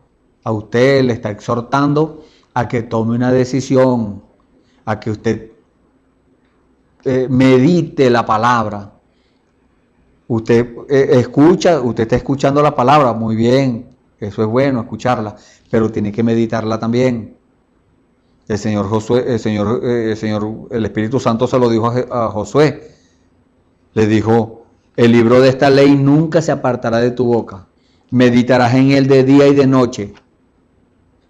Speaker 4: a usted, le está exhortando a que tome una decisión, a que usted medite la palabra. Usted usted está escuchando la palabra, muy bien, eso es bueno, escucharla, pero tiene que meditarla también. El Espíritu Santo se lo dijo a Josué. Le dijo, el libro de esta ley nunca se apartará de tu boca. Meditarás en él de día y de noche,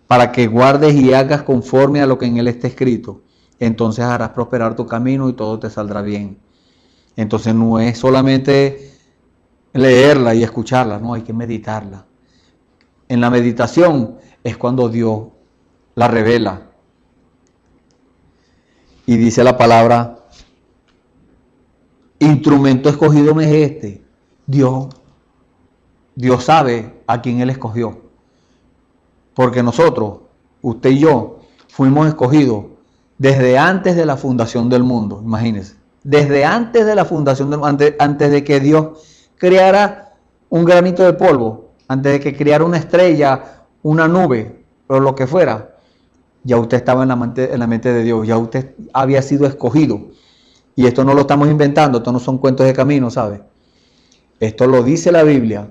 Speaker 4: para que guardes y hagas conforme a lo que en él está escrito. Entonces harás prosperar tu camino y todo te saldrá bien. Entonces no es solamente leerla y escucharla, no, hay que meditarla. En la meditación es cuando Dios la revela. Y dice la palabra, instrumento escogido me es este. Dios sabe a quién Él escogió. Porque nosotros, usted y yo, fuimos escogidos desde antes de la fundación del mundo, imagínense. Desde antes de la fundación del mundo, antes de que Dios creara un granito de polvo, antes de que creara una estrella, una nube, o lo que fuera. ya usted estaba en la mente de Dios, ya usted había sido escogido. Y esto no lo estamos inventando, esto no son cuentos de camino, ¿sabe? Esto lo dice la Biblia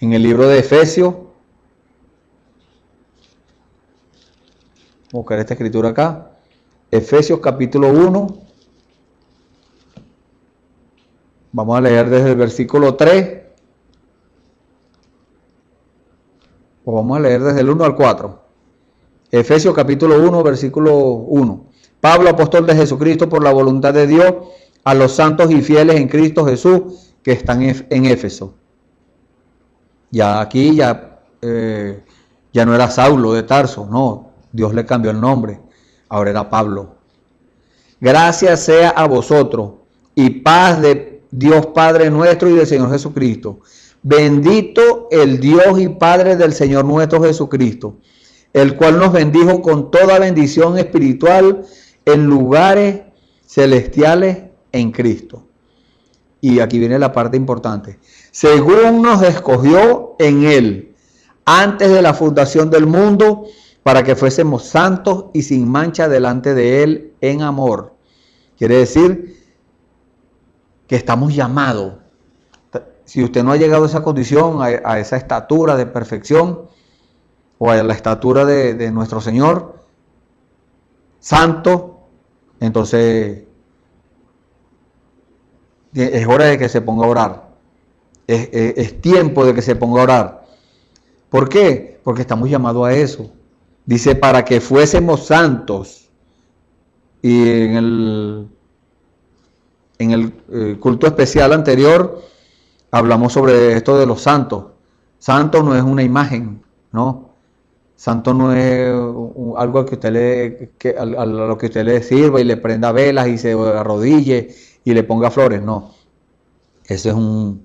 Speaker 4: en el libro de Efesios. Vamos a buscar esta escritura acá. Efesios capítulo 1. Vamos a leer desde el versículo 3. O vamos a leer desde el 1 al 4. Efesios capítulo 1, versículo 1. Pablo, apóstol de Jesucristo, por la voluntad de Dios, a los santos y fieles en Cristo Jesús que están en Éfeso. Ya aquí ya no era Saulo de Tarso, no, Dios le cambió el nombre, ahora era Pablo. Gracias sea a vosotros y paz de Dios Padre nuestro y del Señor Jesucristo. Bendito el Dios y Padre del Señor nuestro Jesucristo, el cual nos bendijo con toda bendición espiritual en lugares celestiales en Cristo. Y aquí viene la parte importante. Según nos escogió en Él, antes de la fundación del mundo, para que fuésemos santos y sin mancha delante de Él en amor. Quiere decir que estamos llamados. Si usted no ha llegado a esa condición, a esa estatura de perfección, o a la estatura de nuestro Señor, santo, entonces es hora de que se ponga a orar. Es tiempo de que se ponga a orar. ¿Por qué? Porque estamos llamados a eso. Dice, para que fuésemos santos. Y en el culto especial anterior hablamos sobre esto de los santos. Santo no es una imagen, ¿no? Santo no es algo a lo que usted le sirva y le prenda velas y se arrodille y le ponga flores. No, eso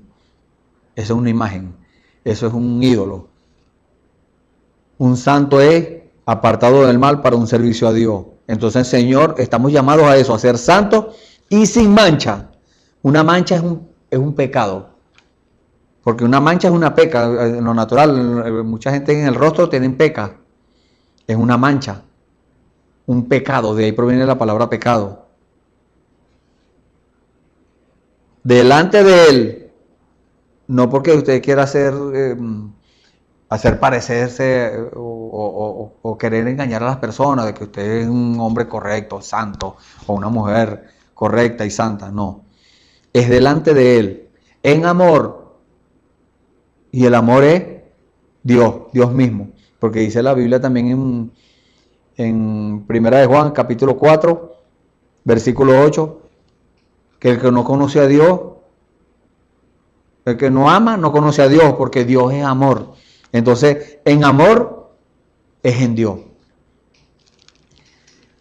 Speaker 4: es una imagen, eso es un ídolo. Un santo es apartado del mal para un servicio a Dios. Entonces, Señor, estamos llamados a eso, a ser santos y sin mancha. Una mancha es un pecado. Porque una mancha es una peca, en lo natural, mucha gente en el rostro tienen peca, es una mancha, un pecado, de ahí proviene la palabra pecado. Delante de Él, no porque usted quiera hacer parecerse o querer engañar a las personas de que usted es un hombre correcto, santo, o una mujer correcta y santa, no, es delante de Él, en amor. Y el amor es Dios mismo. Porque dice la Biblia también en Primera de Juan, capítulo 4, versículo 8, que el que no conoce a Dios, el que no ama, no conoce a Dios, porque Dios es amor. Entonces, en amor es en Dios.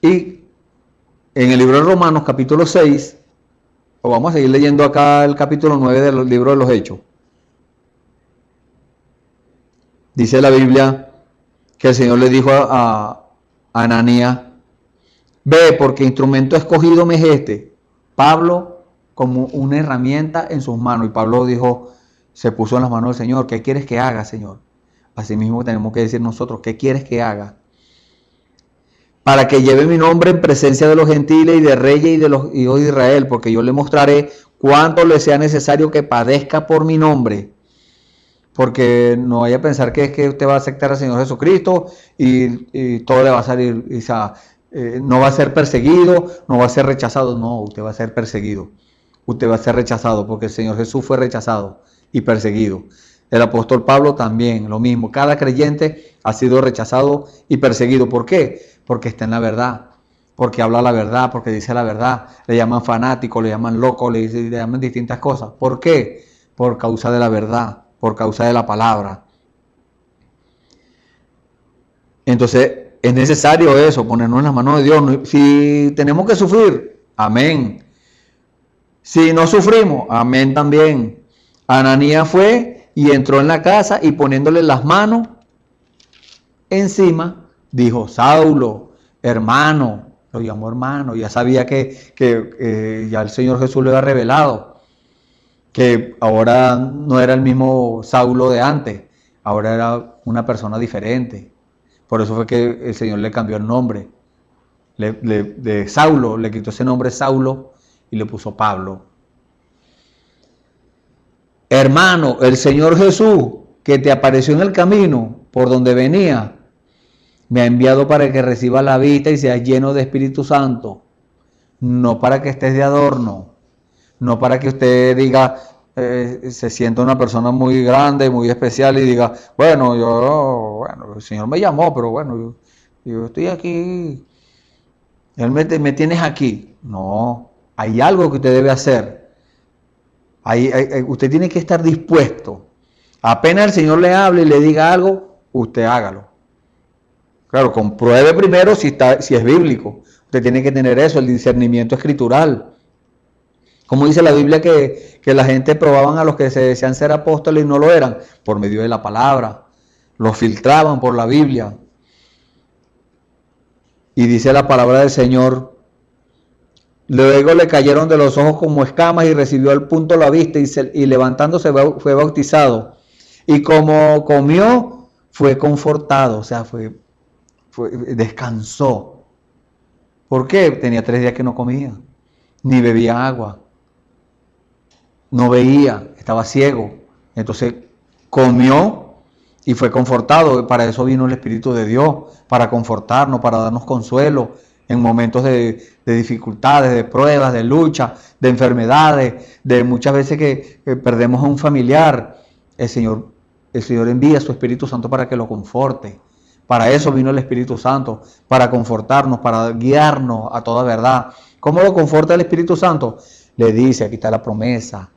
Speaker 4: Y en el libro de Romanos, capítulo 6, o vamos a seguir leyendo acá el capítulo 9 del libro de los Hechos. Dice la Biblia que el Señor le dijo a Ananías, ve, porque instrumento escogido me es este. Pablo como una herramienta en sus manos. Y Pablo dijo, se puso en las manos del Señor. ¿Qué quieres que haga, Señor? Así mismo tenemos que decir nosotros, ¿qué quieres que haga? Para que lleve mi nombre en presencia de los gentiles y de reyes y de los hijos de Israel, porque yo le mostraré cuánto le sea necesario que padezca por mi nombre. Porque no vaya a pensar que es que usted va a aceptar al Señor Jesucristo y todo le va a salir, no va a ser perseguido, no va a ser rechazado. No, usted va a ser perseguido, usted va a ser rechazado, porque el Señor Jesús fue rechazado y perseguido. El apóstol Pablo también, lo mismo. Cada creyente ha sido rechazado y perseguido. ¿Por qué? Porque está en la verdad, porque habla la verdad, porque dice la verdad. Le llaman fanático, le llaman loco, le llaman distintas cosas. ¿Por qué? Por causa de la verdad, por causa de la palabra. Entonces es necesario eso, ponernos en las manos de Dios. Si tenemos que sufrir, amén. Si no sufrimos, amén también. Ananías fue y entró en la casa y poniéndole las manos encima, dijo, Saulo, hermano, lo llamó hermano, ya sabía que ya el Señor Jesús le había revelado que ahora no era el mismo Saulo de antes, ahora era una persona diferente, Por eso fue que el Señor le cambió el nombre. De Saulo, le quitó ese nombre Saulo y le puso Pablo. Hermano, el Señor Jesús, que te apareció en el camino por donde venía, me ha enviado para que recibas la vista y seas lleno de Espíritu Santo. No para que estés de adorno, no para que usted diga, se sienta una persona muy grande, muy especial y diga, bueno, el Señor me llamó, pero bueno, yo estoy aquí, Él me tienes aquí. No, hay algo que usted debe hacer. Usted tiene que estar dispuesto. Apenas el Señor le hable y le diga algo, usted hágalo. Claro, compruebe primero si es bíblico. Usted tiene que tener eso, el discernimiento escritural. Como dice la Biblia que la gente probaban a los que se decían ser apóstoles y no lo eran, por medio de la palabra. Los filtraban por la Biblia. Y dice la palabra del Señor, luego le cayeron de los ojos como escamas y recibió al punto la vista y levantándose fue bautizado. Y como comió, fue confortado, o sea, descansó. ¿Por qué? Tenía 3 días que no comía, ni bebía agua, no veía, estaba ciego. Entonces comió y fue confortado. Para eso vino el Espíritu de Dios, para confortarnos, para darnos consuelo en momentos de dificultades, de pruebas, de lucha, de enfermedades, de muchas veces que perdemos a un familiar. El Señor envía su Espíritu Santo para que lo conforte. Para eso vino el Espíritu Santo, para confortarnos, para guiarnos a toda verdad. ¿Cómo lo conforta el Espíritu Santo? Le dice, aquí está la promesa.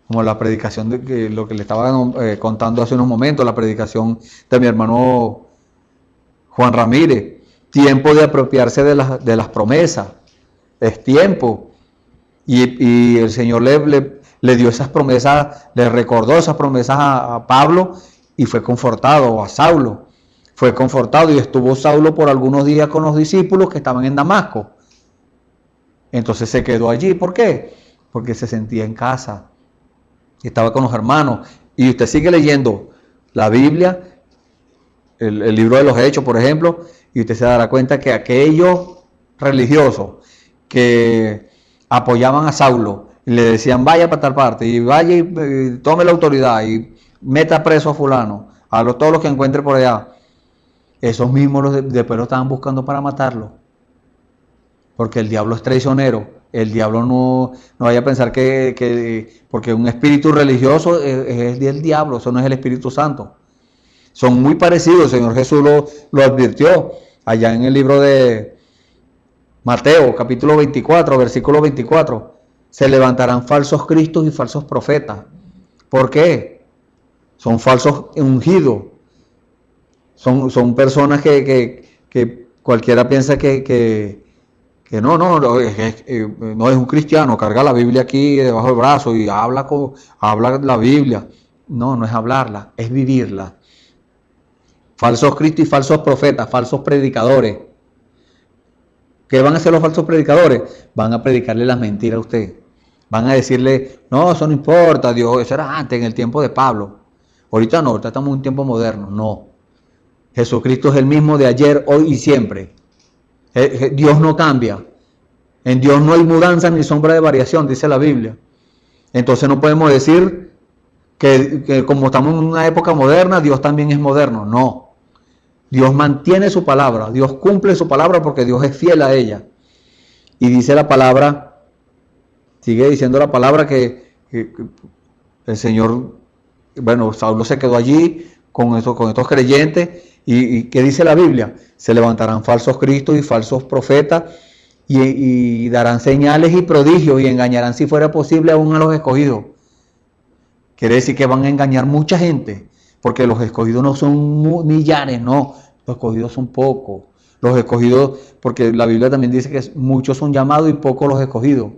Speaker 4: Como la predicación de lo que le estaba contando hace unos momentos, la predicación de mi hermano Juan Ramírez. Tiempo de apropiarse de las promesas. Es tiempo. Y el Señor le dio esas promesas, le recordó esas promesas a Pablo y fue confortado, a Saulo. Fue confortado y estuvo Saulo por algunos días con los discípulos que estaban en Damasco. Entonces se quedó allí. ¿Por qué? Porque se sentía en casa. Estaba con los hermanos. Y usted sigue leyendo la Biblia, el libro de los Hechos, por ejemplo, y usted se dará cuenta que aquellos religiosos que apoyaban a Saulo y le decían vaya para tal parte y vaya y tome la autoridad y meta preso a fulano, todos los que encuentre por allá, esos mismos después lo estaban buscando para matarlo, porque el diablo es traicionero. El diablo no vaya a pensar que porque un espíritu religioso es del diablo, eso no es el Espíritu Santo. Son muy parecidos, el Señor Jesús lo advirtió allá en el libro de Mateo, capítulo 24, versículo 24. Se levantarán falsos cristos y falsos profetas. ¿Por qué? Son falsos ungidos. Son personas que cualquiera piensa que no es un cristiano, carga la Biblia aquí debajo del brazo y habla la Biblia. No es hablarla, es vivirla. Falsos cristos y falsos profetas, falsos predicadores. ¿Qué van a hacer los falsos predicadores? Van a predicarle las mentiras a usted. Van a decirle, no, eso no importa, Dios, eso era antes, en el tiempo de Pablo. Ahorita no, ahorita estamos en un tiempo moderno. No. Jesucristo es el mismo de ayer, hoy y siempre. Dios no cambia. En Dios no hay mudanza ni sombra de variación, dice la Biblia. Entonces no podemos decir que como estamos en una época moderna, Dios también es moderno. No. Dios mantiene su palabra. Dios cumple su palabra porque Dios es fiel a ella. Y dice la palabra, sigue diciendo la palabra que el Señor, bueno, Saulo se quedó allí con estos creyentes. ¿Y qué dice la Biblia? Se levantarán falsos cristos y falsos profetas y darán señales y prodigios y engañarán, si fuera posible, aún a los escogidos. Quiere decir que van a engañar mucha gente, porque los escogidos no son millares, no, los escogidos son pocos. Los escogidos, porque la Biblia también dice que muchos son llamados y pocos los escogidos.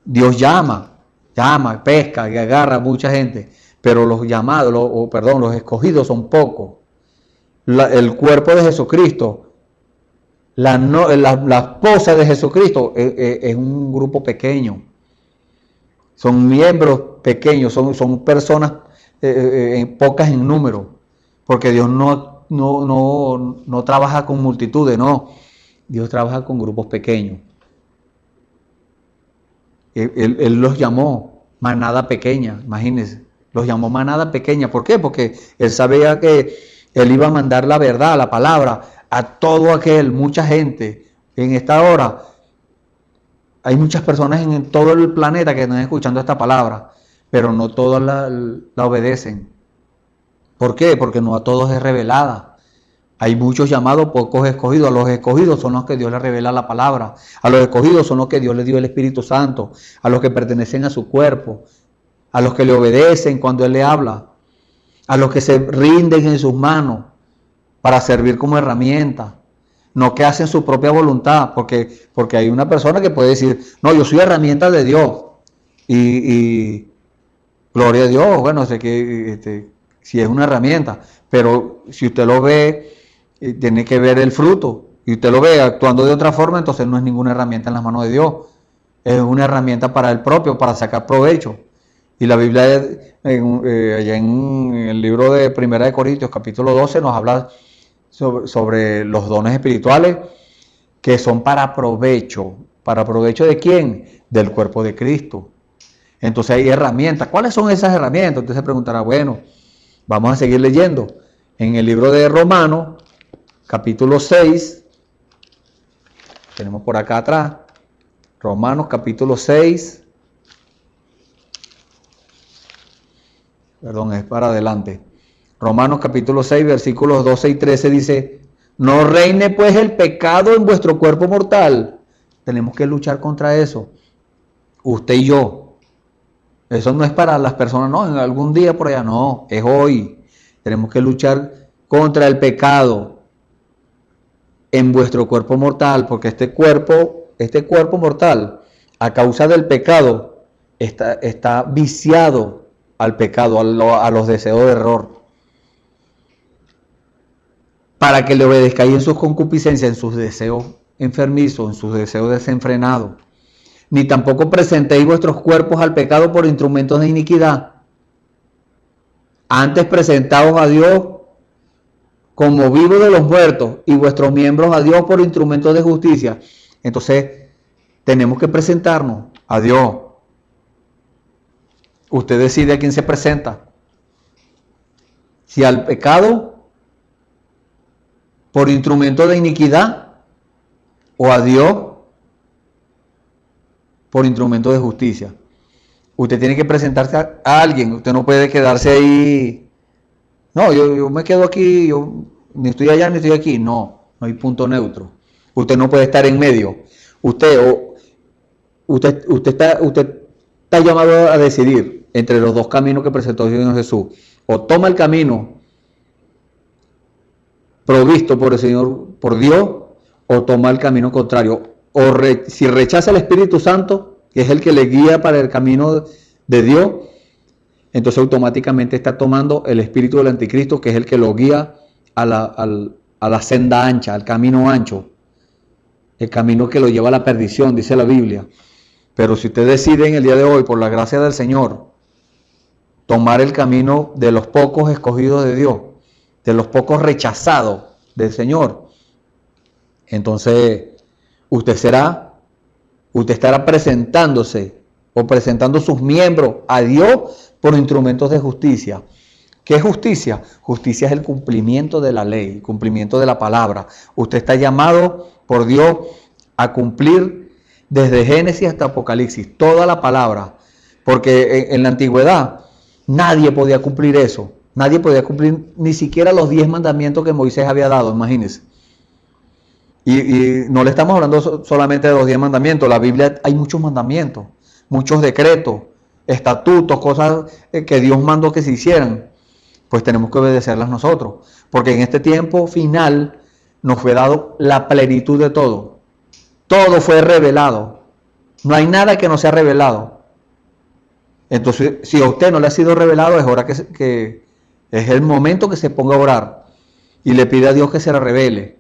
Speaker 4: Dios llama, pesca y agarra a mucha gente, pero los llamados, los escogidos son pocos. El cuerpo de Jesucristo, la esposa de Jesucristo es un grupo pequeño. Son miembros pequeños, son personas pocas en número. Porque Dios no trabaja con multitudes, no. Dios trabaja con grupos pequeños. Él los llamó manada pequeña, imagínense. Los llamó manada pequeña. ¿Por qué? Porque Él sabía que Él iba a mandar la verdad, la palabra, a todo aquel, mucha gente. En esta hora hay muchas personas en todo el planeta que están escuchando esta palabra, pero no todas la obedecen. ¿Por qué? Porque no a todos es revelada. Hay muchos llamados, pocos escogidos. A los escogidos son los que Dios les revela la palabra. A los escogidos son los que Dios les dio el Espíritu Santo. A los que pertenecen a su cuerpo. A los que le obedecen cuando Él le habla. A los que se rinden en sus manos para servir como herramienta. No que hacen su propia voluntad. Porque hay una persona que puede decir, no, yo soy herramienta de Dios. Y gloria a Dios, bueno, sé que si es una herramienta. Pero si usted lo ve, tiene que ver el fruto. Y usted lo ve actuando de otra forma, entonces no es ninguna herramienta en las manos de Dios. Es una herramienta para él propio, para sacar provecho. Y la Biblia, allá en el libro de 1 Corintios, capítulo 12, nos habla sobre los dones espirituales que son para provecho. ¿Para provecho de quién? Del cuerpo de Cristo. Entonces hay herramientas. ¿Cuáles son esas herramientas? Usted se preguntará, bueno, vamos a seguir leyendo. En el libro de Romanos, capítulo 6, tenemos por acá atrás, Romanos capítulo 6, perdón, es para adelante. Romanos capítulo 6, versículos 12 y 13 dice, no reine pues el pecado en vuestro cuerpo mortal. Tenemos que luchar contra eso, usted y yo. Eso no es para las personas, no, en algún día por allá, no, es hoy. Tenemos que luchar contra el pecado en vuestro cuerpo mortal, porque este cuerpo mortal, a causa del pecado, está viciado al pecado, a los deseos de error. Para que le obedezcáis en sus concupiscencias, en sus deseos enfermizos, en sus deseos desenfrenados. Ni tampoco presentéis vuestros cuerpos al pecado por instrumentos de iniquidad. Antes presentaos a Dios como vivos de los muertos y vuestros miembros a Dios por instrumentos de justicia. Entonces, tenemos que presentarnos a Dios. Usted decide a quién se presenta. Si al pecado por instrumento de iniquidad o a Dios por instrumento de justicia. Usted tiene que presentarse a alguien. Usted no puede quedarse ahí. No, yo me quedo aquí, yo ni estoy allá ni estoy aquí. No hay punto neutro. Usted no puede estar en medio. Usted está llamado a decidir entre los dos caminos que presentó el Señor Jesús. O toma el camino provisto por el Señor, por Dios, o toma el camino contrario. Si rechaza el Espíritu Santo, que es el que le guía para el camino de Dios, entonces automáticamente está tomando el espíritu del anticristo, que es el que lo guía a la senda ancha, al camino ancho, el camino que lo lleva a la perdición, dice la Biblia. Pero si usted decide en el día de hoy, por la gracia del Señor, tomar el camino de los pocos escogidos de Dios, de los pocos rechazados del Señor, entonces usted estará presentándose o presentando sus miembros a Dios por instrumentos de justicia. ¿Qué es justicia? Justicia es el cumplimiento de la ley, el cumplimiento de la palabra. Usted está llamado por Dios a cumplir desde Génesis hasta Apocalipsis, toda la palabra. Porque en la antigüedad nadie podía cumplir eso. Nadie podía cumplir ni siquiera los 10 mandamientos que Moisés había dado, imagínense. Y no le estamos hablando solamente de los 10 mandamientos. La Biblia hay muchos mandamientos, muchos decretos, estatutos, cosas que Dios mandó que se hicieran. Pues tenemos que obedecerlas nosotros. Porque en este tiempo final nos fue dado la plenitud de todo. Todo fue revelado. No hay nada que no sea revelado. Entonces, si a usted no le ha sido revelado, es hora que es el momento que se ponga a orar y le pide a Dios que se la revele.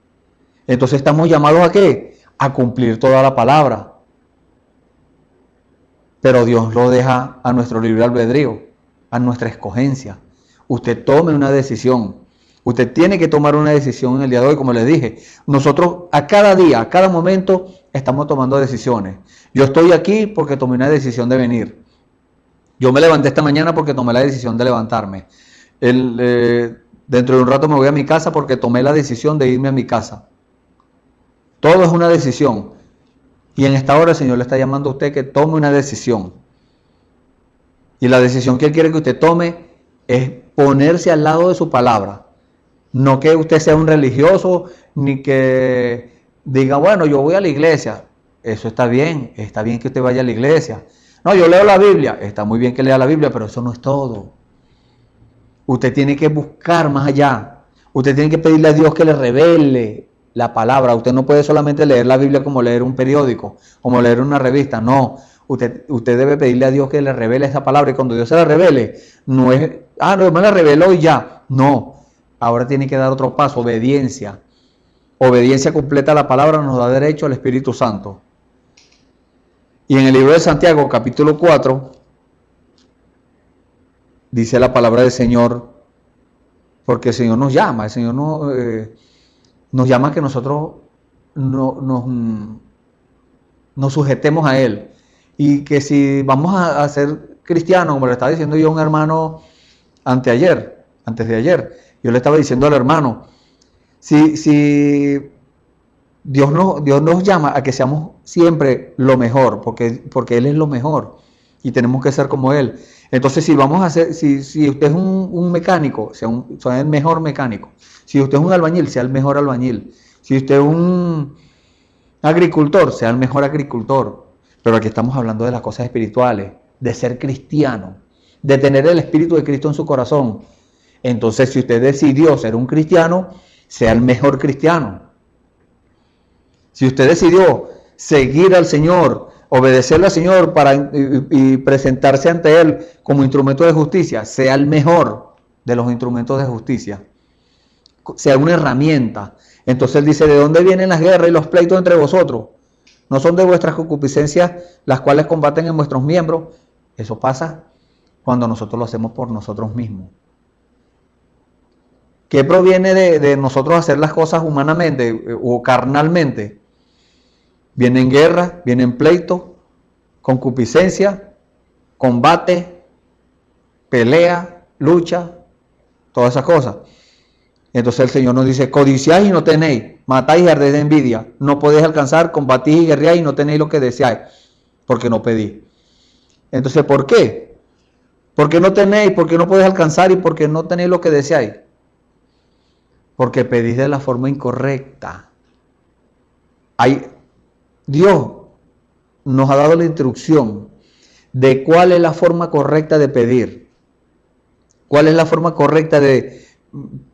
Speaker 4: Entonces estamos llamados ¿a qué? A cumplir toda la palabra. Pero Dios lo deja a nuestro libre albedrío, a nuestra escogencia. Usted tome una decisión. Usted tiene que tomar una decisión en el día de hoy, como les dije. Nosotros a cada día, a cada momento, estamos tomando decisiones. Yo estoy aquí porque tomé una decisión de venir. Yo me levanté esta mañana porque tomé la decisión de levantarme. Dentro de un rato me voy a mi casa porque tomé la decisión de irme a mi casa. Todo es una decisión. Y en esta hora el Señor le está llamando a usted que tome una decisión. Y la decisión que Él quiere que usted tome es ponerse al lado de su palabra. No que usted sea un religioso, ni que diga, bueno, yo voy a la iglesia. Eso está bien que usted vaya a la iglesia. No, yo leo la Biblia. Está muy bien que lea la Biblia, pero eso no es todo. Usted tiene que buscar más allá. Usted tiene que pedirle a Dios que le revele la palabra. Usted no puede solamente leer la Biblia como leer un periódico, como leer una revista. No, usted debe pedirle a Dios que le revele esa palabra. Y cuando Dios se la revele, no es, no, me la reveló y ya. No, ahora tiene que dar otro paso, obediencia. Obediencia completa a la palabra nos da derecho al Espíritu Santo. Y en el libro de Santiago, capítulo 4, dice la palabra del Señor, porque el Señor nos llama, el Señor nos llama a que nosotros nos sujetemos a Él. Y que si vamos a ser cristianos, como le estaba diciendo yo a un hermano antes de ayer, yo le estaba diciendo al hermano, si Dios nos llama a que seamos siempre lo mejor, porque Él es lo mejor y tenemos que ser como Él. Entonces, si vamos a hacer, si usted es un mecánico, sea el mejor mecánico. Si usted es un albañil, sea el mejor albañil. Si usted es un agricultor, sea el mejor agricultor. Pero aquí estamos hablando de las cosas espirituales, de ser cristiano, de tener el Espíritu de Cristo en su corazón. Entonces, si usted decidió ser un cristiano, sea el mejor cristiano. Si usted decidió seguir al Señor, obedecerle al Señor y presentarse ante Él como instrumento de justicia, sea el mejor de los instrumentos de justicia, sea una herramienta. Entonces Él dice, ¿de dónde vienen las guerras y los pleitos entre vosotros? ¿No son de vuestras concupiscencias las cuales combaten en vuestros miembros? Eso pasa cuando nosotros lo hacemos por nosotros mismos. ¿Qué proviene de nosotros hacer las cosas humanamente o carnalmente? Vienen guerras, vienen pleitos, concupiscencia, combate, pelea, lucha, todas esas cosas. Entonces el Señor nos dice, codiciáis y no tenéis, matáis y ardéis de envidia, no podéis alcanzar, combatís y guerreáis y no tenéis lo que deseáis, porque no pedís. Entonces, ¿por qué? ¿Por qué no tenéis? ¿Por qué no podéis alcanzar y por qué no tenéis lo que deseáis? Porque pedís de la forma incorrecta. Dios nos ha dado la instrucción de cuál es la forma correcta de pedir. ¿Cuál es la forma correcta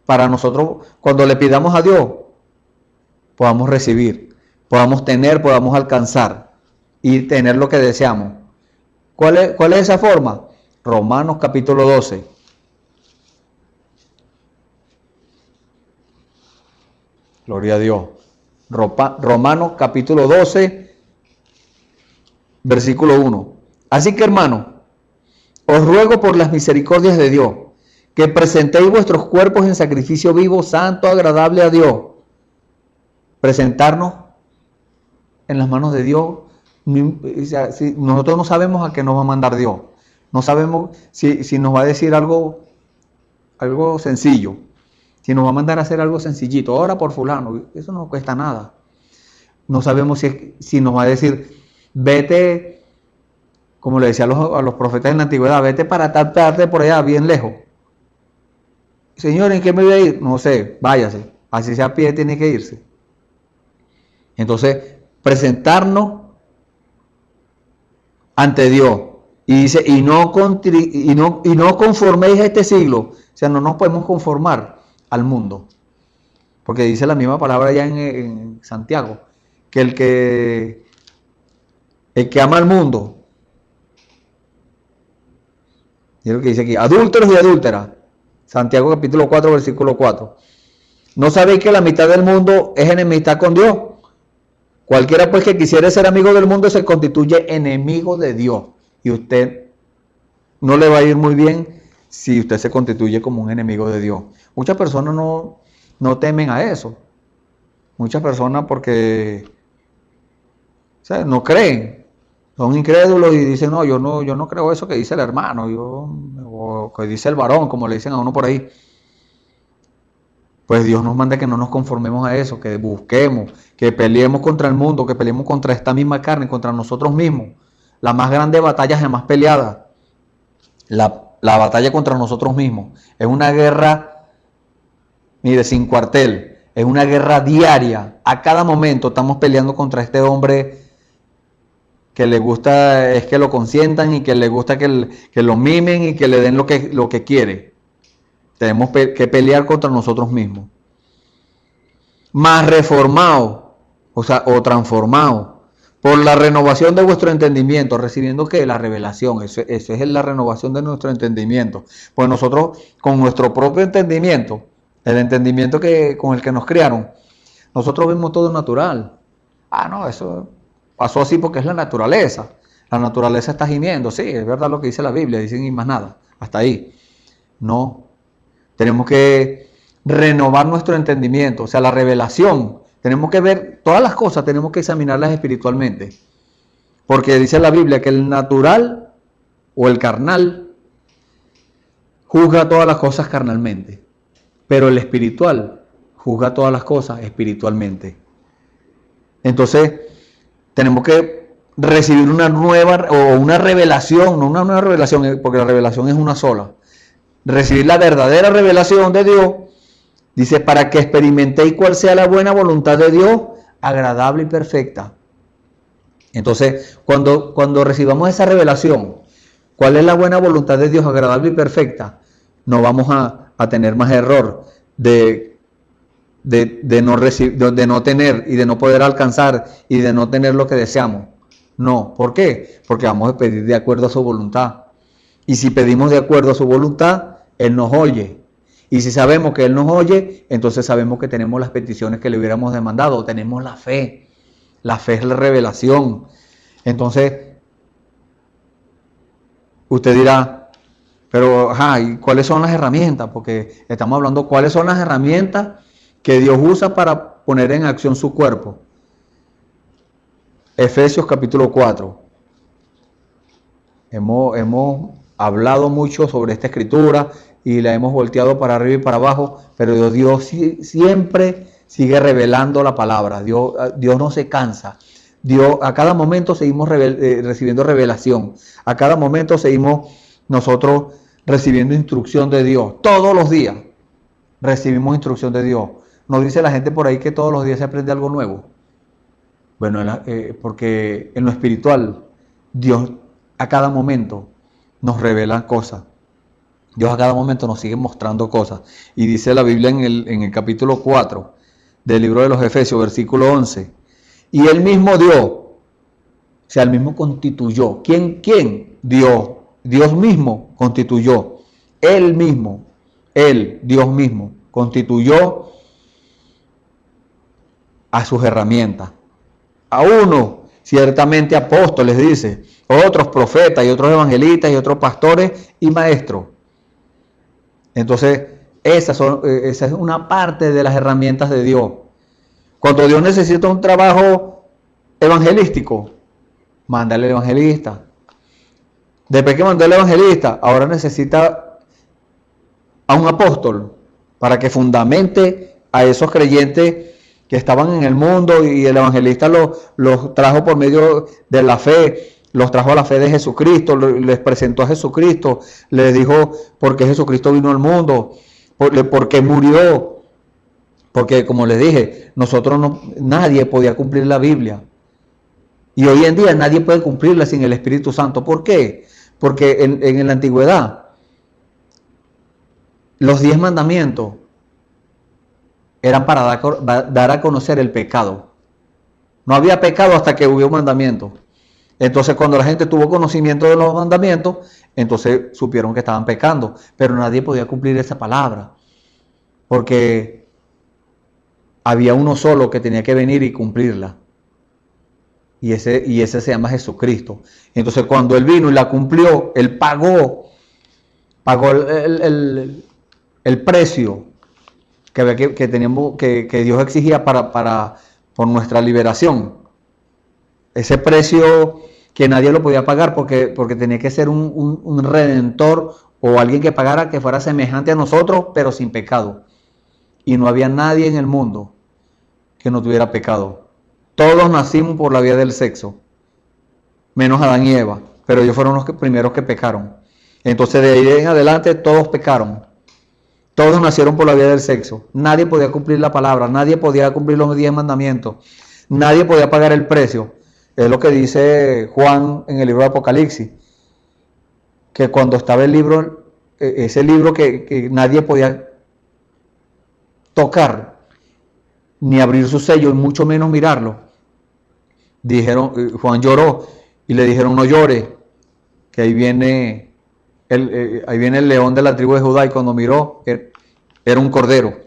Speaker 4: para nosotros, cuando le pidamos a Dios, podamos recibir, podamos tener, podamos alcanzar y tener lo que deseamos? ¿Cuál es esa forma? Romanos capítulo 12. Gloria a Dios. Romanos capítulo 12, versículo 1. Así que, hermanos, os ruego por las misericordias de Dios, que presentéis vuestros cuerpos en sacrificio vivo, santo, agradable a Dios. Presentarnos en las manos de Dios. Nosotros no sabemos a qué nos va a mandar Dios. No sabemos si nos va a decir algo sencillo. Si nos va a mandar a hacer algo sencillito, ora por fulano, eso no cuesta nada. No sabemos si nos va a decir, vete, como le decía a los profetas en la antigüedad, vete para tal parte por allá, bien lejos. Señor, ¿en qué me voy a ir? No sé, váyase. Así sea a pie, tiene que irse. Entonces, presentarnos ante Dios. Y dice, y no conforméis a este siglo. O sea, no nos podemos conformar al mundo, porque dice la misma palabra ya en Santiago, que el que ama al mundo, y es lo que dice aquí, adúlteros y adúlteras, Santiago capítulo 4 versículo 4, ¿no sabéis que la mitad del mundo es enemistad con Dios? Cualquiera pues que quisiera ser amigo del mundo se constituye enemigo de Dios, y usted no le va a ir muy bien si usted se constituye como un enemigo de Dios. Muchas personas no temen a eso. Muchas personas porque no creen, son incrédulos y dicen, no, yo no creo eso que dice el hermano, o que dice el varón, como le dicen a uno por ahí. Pues Dios nos manda que no nos conformemos a eso, que busquemos, que peleemos contra el mundo, que peleemos contra esta misma carne, contra nosotros mismos. La más grande batalla jamás peleada, la batalla contra nosotros mismos. Es una guerra, mire, sin cuartel, es una guerra diaria. A cada momento estamos peleando contra este hombre que le gusta es que lo consientan y que le gusta que lo mimen y que le den lo que quiere. Tenemos que pelear contra nosotros mismos. Más reformado, o transformado, por la renovación de vuestro entendimiento, recibiendo ¿qué? La revelación. Eso es la renovación de nuestro entendimiento. Pues nosotros, con nuestro propio entendimiento, el entendimiento con el que nos criaron, nosotros vemos todo natural. No, eso pasó así porque es la naturaleza. La naturaleza está gimiendo, sí, es verdad lo que dice la Biblia, dicen y más nada, hasta ahí. No. Tenemos que renovar nuestro entendimiento, o sea, la revelación. Tenemos que ver todas las cosas, tenemos que examinarlas espiritualmente. Porque dice la Biblia que el natural o el carnal juzga todas las cosas carnalmente, pero el espiritual juzga todas las cosas espiritualmente. Entonces, tenemos que recibir una nueva o una revelación, no una nueva revelación, porque la revelación es una sola. Recibir la verdadera revelación de Dios, dice, para que experimentéis cuál sea la buena voluntad de Dios, agradable y perfecta. Entonces, cuando recibamos esa revelación, cuál es la buena voluntad de Dios, agradable y perfecta, no vamos a tener más error de no tener y de no poder alcanzar y de no tener lo que deseamos. No, ¿por qué? Porque vamos a pedir de acuerdo a su voluntad. Y si pedimos de acuerdo a su voluntad, Él nos oye. Y si sabemos que Él nos oye, entonces sabemos que tenemos las peticiones que le hubiéramos demandado. Tenemos la fe. La fe es la revelación. Entonces, usted dirá, pero, ¿y cuáles son las herramientas? Porque estamos hablando, ¿cuáles son las herramientas que Dios usa para poner en acción su cuerpo? Efesios capítulo 4. Hemos hablado mucho sobre esta escritura y la hemos volteado para arriba y para abajo, pero Dios siempre sigue revelando la palabra. Dios no se cansa. A cada momento seguimos recibiendo revelación. A cada momento seguimos nosotros recibiendo instrucción de Dios. Todos los días recibimos instrucción de Dios. ¿No dice la gente por ahí que todos los días se aprende algo nuevo? Bueno, porque en lo espiritual, Dios a cada momento nos revela cosas. Dios a cada momento nos sigue mostrando cosas. Y dice la Biblia en el capítulo 4 del libro de los Efesios, versículo 11. Y Él mismo dio, o sea, Él mismo constituyó. ¿Quién? Dios. Dios mismo constituyó. Él mismo, Dios mismo, constituyó a sus herramientas. A uno, ciertamente apóstoles, dice, otros profetas y otros evangelistas y otros pastores y maestros. Entonces, esa es una parte de las herramientas de Dios. Cuando Dios necesita un trabajo evangelístico, mándale al evangelista. Después que mandó al evangelista, ahora necesita a un apóstol para que fundamente a esos creyentes que estaban en el mundo, y el evangelista los trajo por medio de la fe, los trajo a la fe de Jesucristo, les presentó a Jesucristo, les dijo por qué Jesucristo vino al mundo, por qué murió, porque como les dije, nadie podía cumplir la Biblia, y hoy en día nadie puede cumplirla sin el Espíritu Santo. ¿Por qué? Porque en la antigüedad, los 10 mandamientos eran para dar a conocer el pecado. No había pecado hasta que hubo mandamientos. Entonces, cuando la gente tuvo conocimiento de los mandamientos, entonces supieron que estaban pecando, pero nadie podía cumplir esa palabra, porque había uno solo que tenía que venir y cumplirla, y ese se llama Jesucristo. Entonces, cuando Él vino y la cumplió, Él pagó pagó el precio que teníamos, que Dios exigía por nuestra liberación. Ese precio que nadie lo podía pagar porque tenía que ser un redentor o alguien que pagara que fuera semejante a nosotros, pero sin pecado. Y no había nadie en el mundo que no tuviera pecado. Todos nacimos por la vía del sexo, menos Adán y Eva, pero ellos fueron los primeros que pecaron. Entonces de ahí en adelante todos pecaron. Todos nacieron por la vía del sexo. Nadie podía cumplir la palabra, nadie podía cumplir los 10 mandamientos, nadie podía pagar el precio. Es lo que dice Juan en el libro de Apocalipsis, que cuando estaba el libro, ese libro que nadie podía tocar, ni abrir su sello, y mucho menos mirarlo, Juan lloró y le dijeron: no llore, que ahí viene el león de la tribu de Judá. Y cuando miró, era un cordero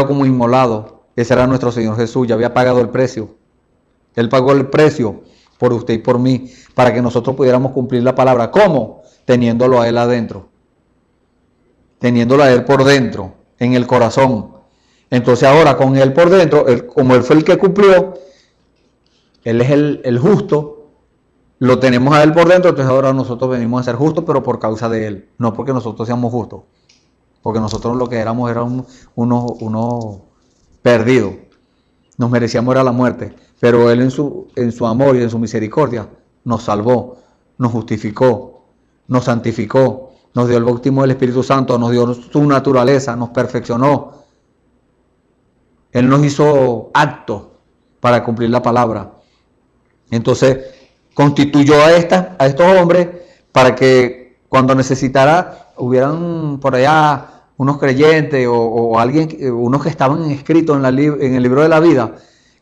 Speaker 4: como inmolado. Ese era nuestro Señor Jesús, ya había pagado el precio. Él pagó el precio por usted y por mí, para que nosotros pudiéramos cumplir la palabra. ¿Cómo? Teniéndolo a Él adentro, teniéndolo a Él por dentro, en el corazón. Entonces ahora con Él por dentro, como Él fue el que cumplió, Él es el justo, lo tenemos a Él por dentro. Entonces ahora nosotros venimos a ser justos, pero por causa de Él, no porque nosotros seamos justos, porque nosotros lo que éramos eran unos perdidos, nos merecíamos era la muerte, pero Él en su amor y en su misericordia nos salvó, nos justificó, nos santificó, nos dio el bautismo del Espíritu Santo, nos dio su naturaleza, nos perfeccionó. Él nos hizo actos para cumplir la palabra. Entonces constituyó a estos hombres para que cuando necesitara, hubieran por allá unos creyentes o alguien, unos que estaban inscritos en el libro de la vida,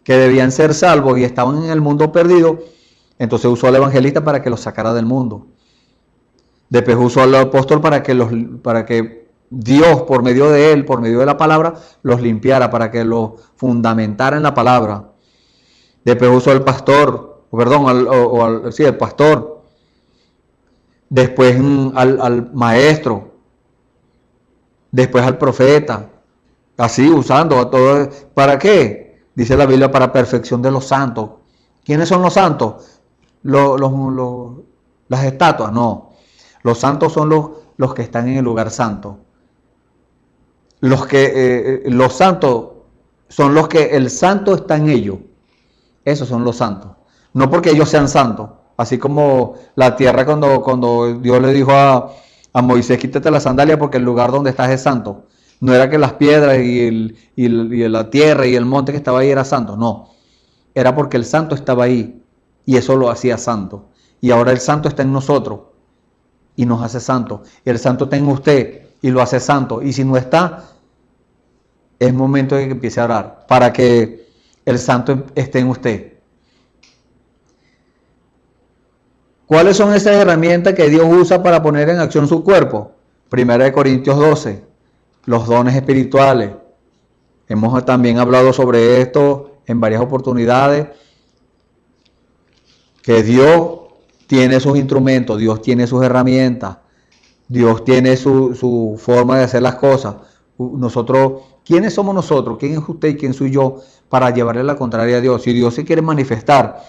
Speaker 4: que debían ser salvos y estaban en el mundo perdido. Entonces usó al evangelista para que los sacara del mundo. Después usó al apóstol para que Dios, por medio de él, por medio de la palabra, los limpiara, para que los fundamentara en la palabra. Después usó al pastor, el pastor. Después al maestro. Después al profeta. Así usando a todo. ¿Para qué? Dice la Biblia: para perfección de los santos. ¿Quiénes son los santos? Las estatuas, no. Los santos son los que están en el lugar santo. Los santos son los que el santo está en ellos. Esos son los santos. No porque ellos sean santos. Así como la tierra cuando Dios le dijo a Moisés: quítate la sandalia porque el lugar donde estás es santo. No era que las piedras y la tierra y el monte que estaba ahí era santo. No. Era porque el santo estaba ahí. Y eso lo hacía santo. Y ahora el santo está en nosotros. Y nos hace santo. Y el santo está en usted. Y lo hace santo. Y si no está, es momento de que empiece a orar. Para que el santo esté en usted. ¿Cuáles son esas herramientas que Dios usa para poner en acción su cuerpo? 1 Corintios 12. Los dones espirituales. Hemos también hablado sobre esto en varias oportunidades. Que Dios tiene sus instrumentos, Dios tiene sus herramientas, Dios tiene su forma de hacer las cosas. Nosotros, ¿quiénes somos nosotros? ¿Quién es usted y quién soy yo para llevarle la contraria a Dios? Si Dios se quiere manifestar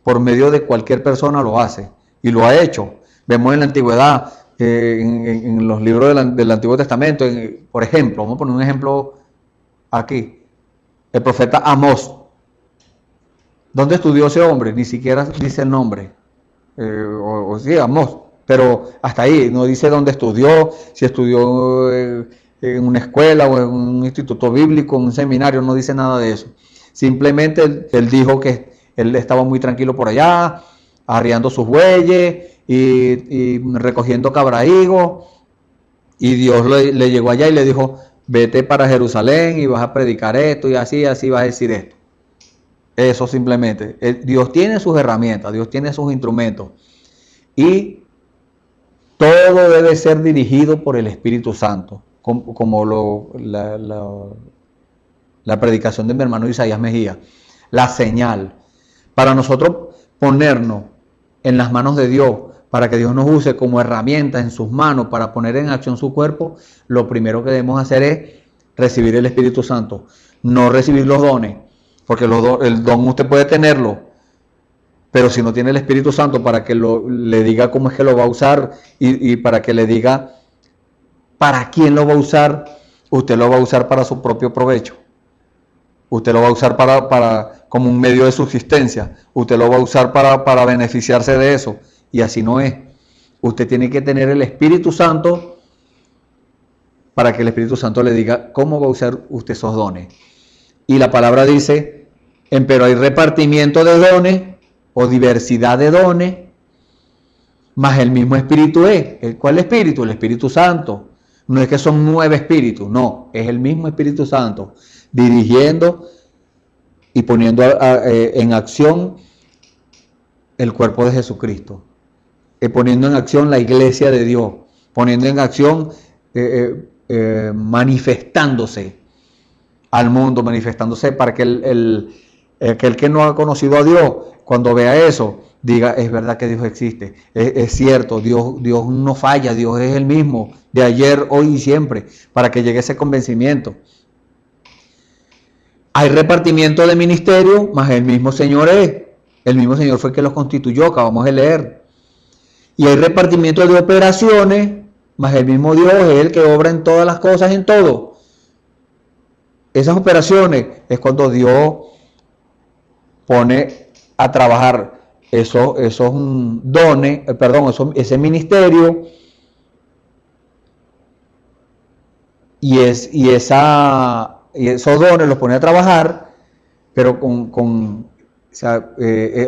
Speaker 4: por medio de cualquier persona, lo hace y lo ha hecho. Vemos en la antigüedad, en los libros del Antiguo Testamento, por ejemplo, vamos a poner un ejemplo aquí, el profeta Amós. ¿Dónde estudió ese hombre? Ni siquiera dice el nombre. Sí, Amós. Pero hasta ahí, no dice dónde estudió, si estudió en una escuela o en un instituto bíblico, en un seminario, no dice nada de eso. Simplemente él dijo que él estaba muy tranquilo por allá, arriando sus bueyes y recogiendo cabrahigos. Y Dios le llegó allá y le dijo: vete para Jerusalén y vas a predicar esto y así vas a decir esto. Eso simplemente. Dios tiene sus herramientas, Dios tiene sus instrumentos. Y todo debe ser dirigido por el Espíritu Santo. Como la predicación de mi hermano Isaías Mejía. La señal. Para nosotros ponernos en las manos de Dios, para que Dios nos use como herramienta en sus manos para poner en acción su cuerpo, lo primero que debemos hacer es recibir el Espíritu Santo, no recibir los dones, porque el don usted puede tenerlo, pero si no tiene el Espíritu Santo para que le diga cómo es que lo va a usar y para que le diga para quién lo va a usar, usted lo va a usar para su propio provecho. Usted lo va a usar como un medio de subsistencia. Usted lo va a usar para beneficiarse de eso. Y así no es. Usted tiene que tener el Espíritu Santo para que el Espíritu Santo le diga cómo va a usar usted esos dones. Y la palabra dice, pero hay repartimiento de dones o diversidad de dones, más el mismo Espíritu es. ¿Cuál Espíritu? El Espíritu Santo. No es que son 9 espíritus, no, es el mismo Espíritu Santo, dirigiendo y poniendo en acción el cuerpo de Jesucristo, poniendo en acción la iglesia de Dios, poniendo en acción, manifestándose al mundo, manifestándose para que aquel que no ha conocido a Dios, cuando vea eso, diga, es verdad que Dios existe, es cierto, Dios no falla, Dios es el mismo, de ayer, hoy y siempre, para que llegue ese convencimiento. Hay repartimiento de ministerio, más el mismo Señor es, el mismo Señor fue el que los constituyó, acabamos de leer. Y hay repartimiento de operaciones, más el mismo Dios es el que obra en todas las cosas, en todo. Esas operaciones es cuando Dios pone a trabajar esos dones, ese ministerio, y esos dones los pone a trabajar, pero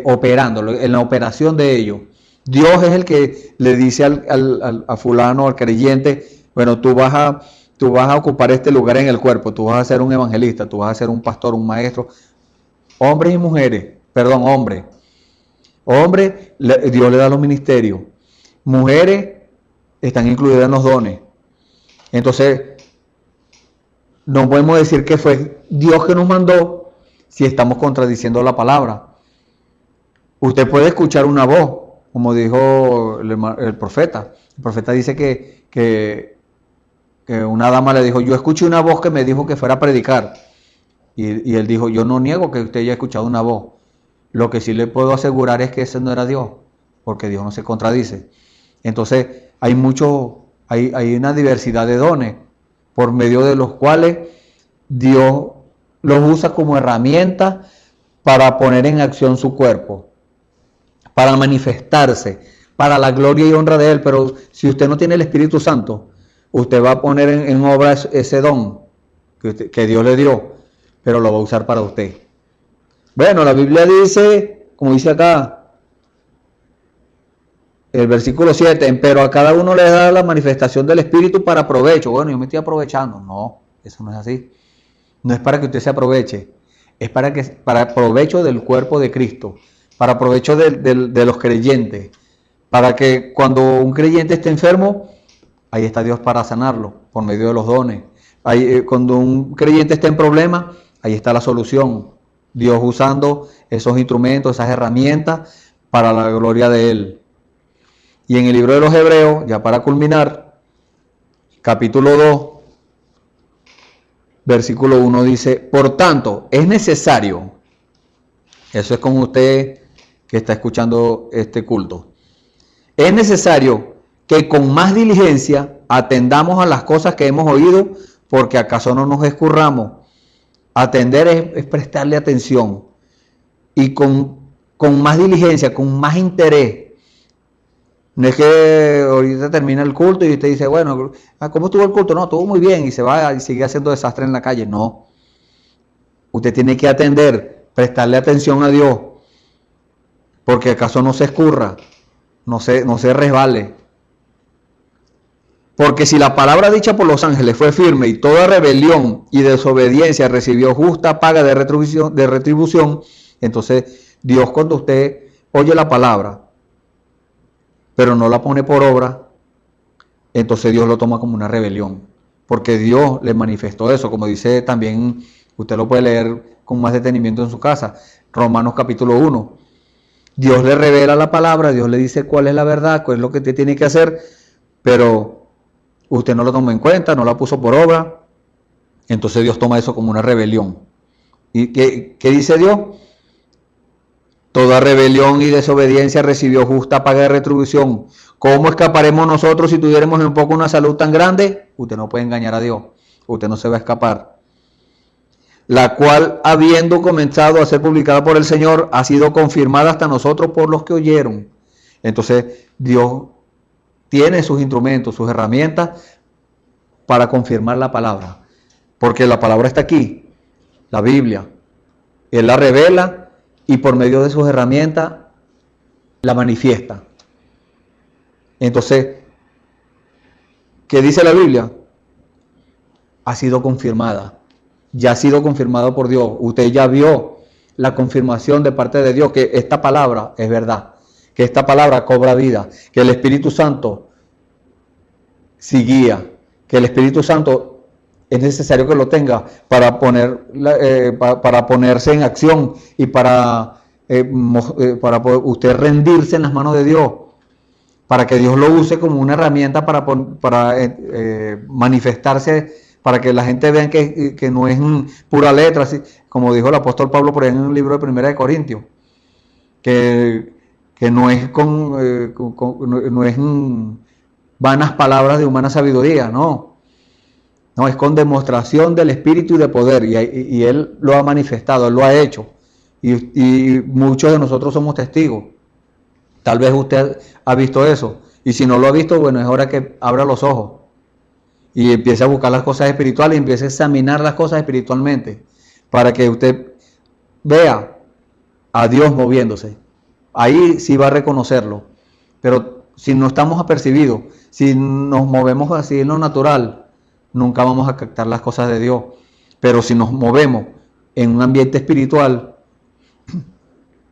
Speaker 4: operándolo, en la operación de ellos. Dios es el que le dice a fulano, al creyente, bueno, tú vas a ocupar este lugar en el cuerpo, tú vas a ser un evangelista, tú vas a ser un pastor, un maestro, hombres y mujeres, hombres, Dios le da los ministerios, mujeres están incluidas en los dones. Entonces, no podemos decir que fue Dios que nos mandó si estamos contradiciendo la palabra. Usted puede escuchar una voz, como dijo el profeta. El profeta dice que una dama le dijo, yo escuché una voz que me dijo que fuera a predicar. Y él dijo, yo no niego que usted haya escuchado una voz. Lo que sí le puedo asegurar es que ese no era Dios, porque Dios no se contradice. Entonces, hay una diversidad de dones por medio de los cuales Dios los usa como herramienta para poner en acción su cuerpo, para manifestarse, para la gloria y honra de Él. Pero si usted no tiene el Espíritu Santo, usted va a poner en obra ese don que Dios le dio, pero lo va a usar para usted. Bueno, la Biblia dice, como dice acá, el versículo 7, pero a cada uno le da la manifestación del Espíritu para provecho. Bueno, yo me estoy aprovechando. No, eso no es así. No es para que usted se aproveche, es para provecho del cuerpo de Cristo, para provecho de los creyentes, para que cuando un creyente esté enfermo, ahí está Dios para sanarlo, por medio de los dones. Cuando un creyente esté en problemas, ahí está la solución. Dios usando esos instrumentos, esas herramientas, para la gloria de Él. Y en el libro de los Hebreos, ya para culminar, capítulo 2, versículo 1 dice, por tanto, es necesario, eso es con usted que está escuchando este culto, es necesario que con más diligencia atendamos a las cosas que hemos oído, porque acaso no nos escurramos. Atender es prestarle atención, y con más diligencia, con más interés. No es que ahorita termina el culto y usted dice, bueno, ¿cómo estuvo el culto? No, estuvo muy bien, y se va y sigue haciendo desastre en la calle. No. Usted tiene que atender, prestarle atención a Dios, porque acaso no se escurra, no se resbale. Porque si la palabra dicha por los ángeles fue firme y toda rebelión y desobediencia recibió justa paga de retribución, entonces Dios, cuando usted oye la palabra, pero no la pone por obra, entonces Dios lo toma como una rebelión, porque Dios le manifestó eso, como dice también, usted lo puede leer con más detenimiento en su casa, Romanos capítulo 1. Dios le revela la palabra, Dios le dice cuál es la verdad, cuál es lo que usted tiene que hacer, pero usted no lo tomó en cuenta, no la puso por obra. Entonces Dios toma eso como una rebelión. ¿Y qué dice Dios? Toda rebelión y desobediencia recibió justa paga de retribución. ¿Cómo escaparemos nosotros si tuviéramos un poco una salud tan grande? Usted no puede engañar a Dios. Usted no se va a escapar. La cual, habiendo comenzado a ser publicada por el Señor, ha sido confirmada hasta nosotros por los que oyeron. Entonces, Dios tiene sus instrumentos, sus herramientas para confirmar la palabra. Porque la palabra está aquí, la Biblia. Él la revela y por medio de sus herramientas la manifiesta. Entonces, ¿qué dice la Biblia? Ha sido confirmada. Ya ha sido confirmado por Dios. Usted ya vio la confirmación de parte de Dios que esta palabra es verdad, que esta palabra cobra vida, que el Espíritu Santo sí guía, que el Espíritu Santo es necesario que lo tenga para ponerse en acción y para poder usted rendirse en las manos de Dios, para que Dios lo use como una herramienta para manifestarse, para que la gente vea que no es pura letra, así, como dijo el apóstol Pablo por ahí en el libro de 1 de Corintios, que no es no es vanas palabras de humana sabiduría, no, es con demostración del Espíritu y de poder, y Él lo ha manifestado, Él lo ha hecho, y muchos de nosotros somos testigos. Tal vez usted ha visto eso, y si no lo ha visto, bueno, es hora que abra los ojos y empiece a buscar las cosas espirituales y empiece a examinar las cosas espiritualmente para que usted vea a Dios moviéndose. Ahí sí va a reconocerlo. Pero si no estamos apercibidos, si nos movemos así en lo natural, nunca vamos a captar las cosas de Dios. Pero si nos movemos en un ambiente espiritual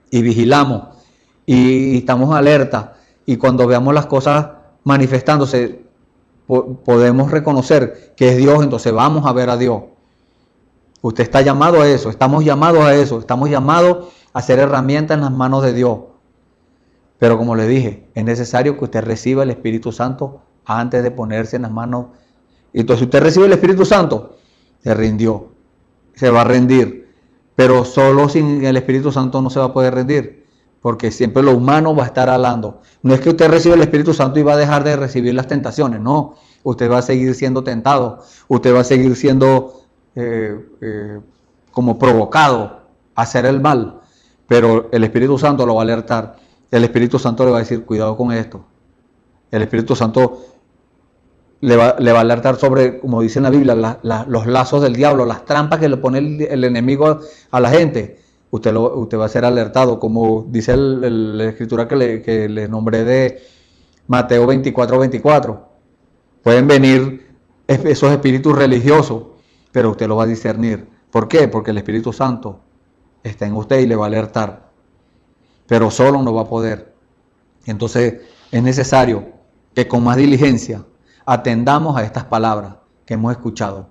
Speaker 4: y vigilamos y estamos alerta, y cuando veamos las cosas manifestándose, podemos reconocer que es Dios, entonces vamos a ver a Dios. Usted está llamado a eso, estamos llamados a eso, estamos llamados a ser herramientas en las manos de Dios. Pero como le dije, es necesario que usted reciba el Espíritu Santo antes de ponerse en las manos. Entonces, si usted recibe el Espíritu Santo, se rindió, se va a rendir. Pero solo sin el Espíritu Santo no se va a poder rendir, porque siempre lo humano va a estar hablando. No es que usted reciba el Espíritu Santo y va a dejar de recibir las tentaciones, no. Usted va a seguir siendo tentado, usted va a seguir siendo como provocado a hacer el mal, pero el Espíritu Santo lo va a alertar. El Espíritu Santo le va a decir, cuidado con esto. El Espíritu Santo le va a alertar sobre, como dice en la Biblia, los lazos del diablo, las trampas que le pone el enemigo a la gente. Usted va a ser alertado, como dice la escritura que le nombré de Mateo 24:24. Pueden venir esos espíritus religiosos, pero usted lo va a discernir. ¿Por qué? Porque el Espíritu Santo está en usted y le va a alertar. Pero solo no va a poder. Entonces es necesario que con más diligencia atendamos a estas palabras que hemos escuchado,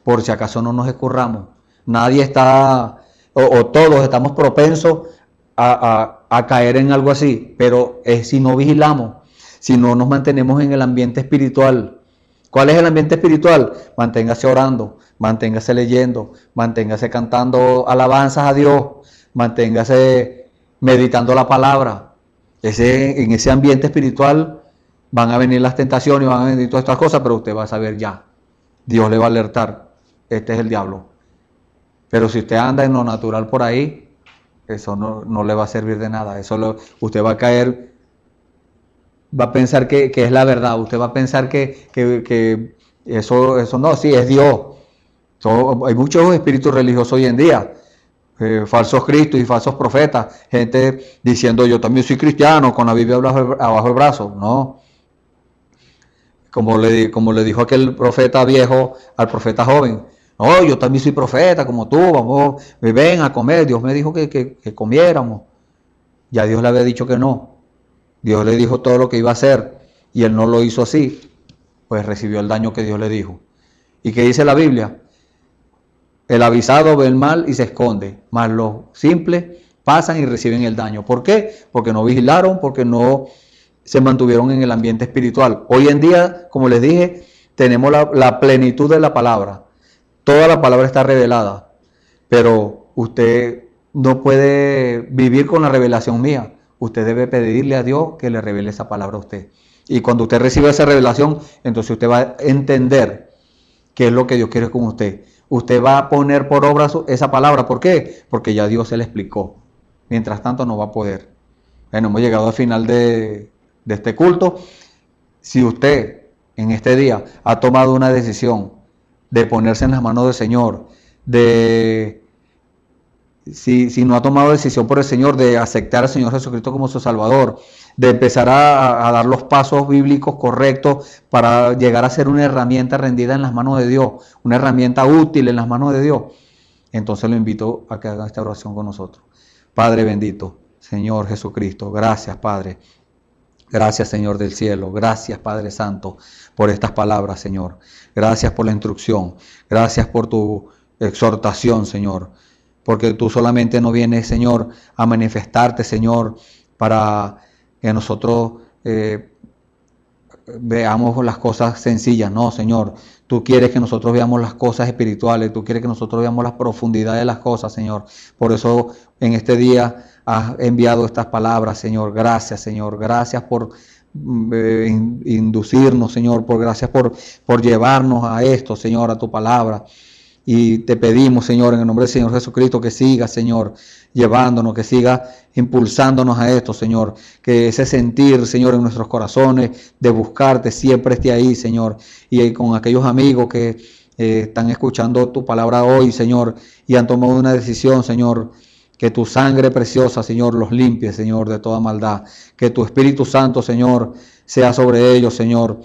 Speaker 4: por si acaso no nos escurramos. Nadie está, o todos estamos propensos a caer en algo así, pero es si no vigilamos, si no nos mantenemos en el ambiente espiritual. ¿Cuál es el ambiente espiritual? Manténgase orando, manténgase leyendo, manténgase cantando alabanzas a Dios, manténgase meditando la palabra. En ese ambiente espiritual van a venir las tentaciones, van a venir todas estas cosas, pero usted va a saber ya. Dios le va a alertar. Este es el diablo. Pero si usted anda en lo natural por ahí, eso no le va a servir de nada. Usted va a caer, va a pensar que es la verdad. Usted va a pensar que eso no, sí, es Dios. Hay muchos espíritus religiosos hoy en día. Falsos cristos y falsos profetas, gente diciendo yo también soy cristiano con la Biblia abajo el brazo. No, como le dijo aquel profeta viejo al profeta joven, no, yo también soy profeta como tú, vamos, ven a comer, Dios me dijo que comiéramos. Ya Dios le había dicho que no, Dios le dijo todo lo que iba a hacer y él no lo hizo así, pues recibió el daño que Dios le dijo. ¿Y qué dice la Biblia? El avisado ve el mal y se esconde, mas los simples pasan y reciben el daño. ¿Por qué? Porque no vigilaron, porque no se mantuvieron en el ambiente espiritual. Hoy en día, como les dije, tenemos la plenitud de la palabra. Toda la palabra está revelada, pero usted no puede vivir con la revelación mía. Usted debe pedirle a Dios que le revele esa palabra a usted. Y cuando usted reciba esa revelación, entonces usted va a entender qué es lo que Dios quiere con usted. Usted va a poner por obra esa palabra. ¿Por qué? Porque ya Dios se le explicó. Mientras tanto no va a poder. Bueno, hemos llegado al final de este culto. Si usted en este día ha tomado una decisión de ponerse en las manos del Señor, si no ha tomado decisión por el Señor de aceptar al Señor Jesucristo como su Salvador, de empezar a dar los pasos bíblicos correctos para llegar a ser una herramienta rendida en las manos de Dios, una herramienta útil en las manos de Dios, entonces lo invito a que haga esta oración con nosotros. Padre bendito, Señor Jesucristo, gracias Padre. Gracias Señor del cielo, gracias Padre Santo por estas palabras, Señor. Gracias por la instrucción, gracias por tu exhortación, Señor. Porque tú solamente no vienes, Señor, a manifestarte, Señor, para que nosotros veamos las cosas sencillas. No, Señor, tú quieres que nosotros veamos las cosas espirituales, tú quieres que nosotros veamos las profundidades de las cosas, Señor. Por eso en este día has enviado estas palabras, Señor. Gracias, Señor. Gracias por inducirnos, Señor. Gracias por llevarnos a esto, Señor, a tu palabra. Y te pedimos, Señor, en el nombre del Señor Jesucristo, que siga, Señor, llevándonos, que siga impulsándonos a esto, Señor. Que ese sentir, Señor, en nuestros corazones de buscarte siempre esté ahí, Señor. Y con aquellos amigos que están escuchando tu palabra hoy, Señor, y han tomado una decisión, Señor, que tu sangre preciosa, Señor, los limpie, Señor, de toda maldad. Que tu Espíritu Santo, Señor, sea sobre ellos, Señor,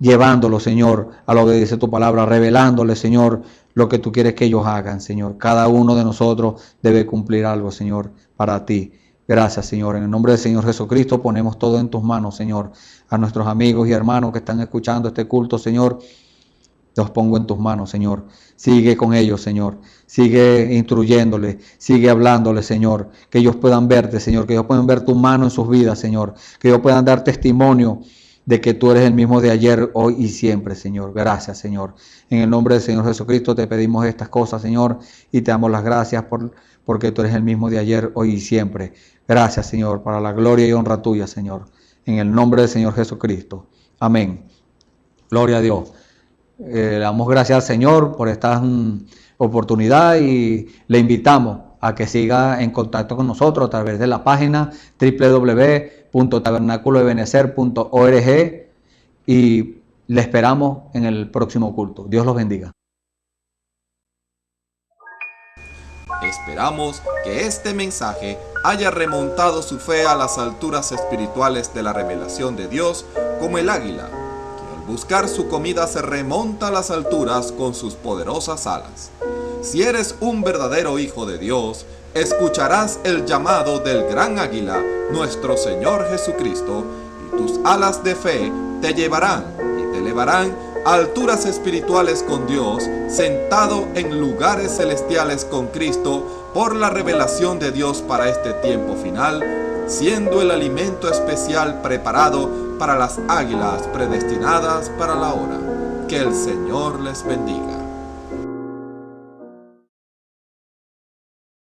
Speaker 4: llevándolos, Señor, a lo que dice tu palabra, revelándoles, Señor, lo que tú quieres que ellos hagan, Señor. Cada uno de nosotros debe cumplir algo, Señor, para ti. Gracias, Señor. En el nombre del Señor Jesucristo ponemos todo en tus manos, Señor. A nuestros amigos y hermanos que están escuchando este culto, Señor, los pongo en tus manos, Señor. Sigue con ellos, Señor. Sigue instruyéndoles, sigue hablándoles, Señor. Que ellos puedan verte, Señor. Que ellos puedan ver tu mano en sus vidas, Señor. Que ellos puedan dar testimonio de que tú eres el mismo de ayer, hoy y siempre, Señor. Gracias, Señor. En el nombre del Señor Jesucristo te pedimos estas cosas, Señor, y te damos las gracias porque tú eres el mismo de ayer, hoy y siempre. Gracias, Señor, para la gloria y honra tuya, Señor. En el nombre del Señor Jesucristo. Amén. Gloria a Dios. Le damos gracias al Señor por esta oportunidad y le invitamos a que siga en contacto con nosotros a través de la página www.tabernaculodebenecer.org y le esperamos en el próximo culto. Dios los bendiga.
Speaker 5: Esperamos que este mensaje haya remontado su fe a las alturas espirituales de la revelación de Dios, como el águila, que al buscar su comida se remonta a las alturas con sus poderosas alas. Si eres un verdadero hijo de Dios, escucharás el llamado del gran águila, nuestro Señor Jesucristo, y tus alas de fe te llevarán y te elevarán a alturas espirituales con Dios, sentado en lugares celestiales con Cristo, por la revelación de Dios para este tiempo final, siendo el alimento especial preparado para las águilas predestinadas para la hora. Que el Señor les bendiga.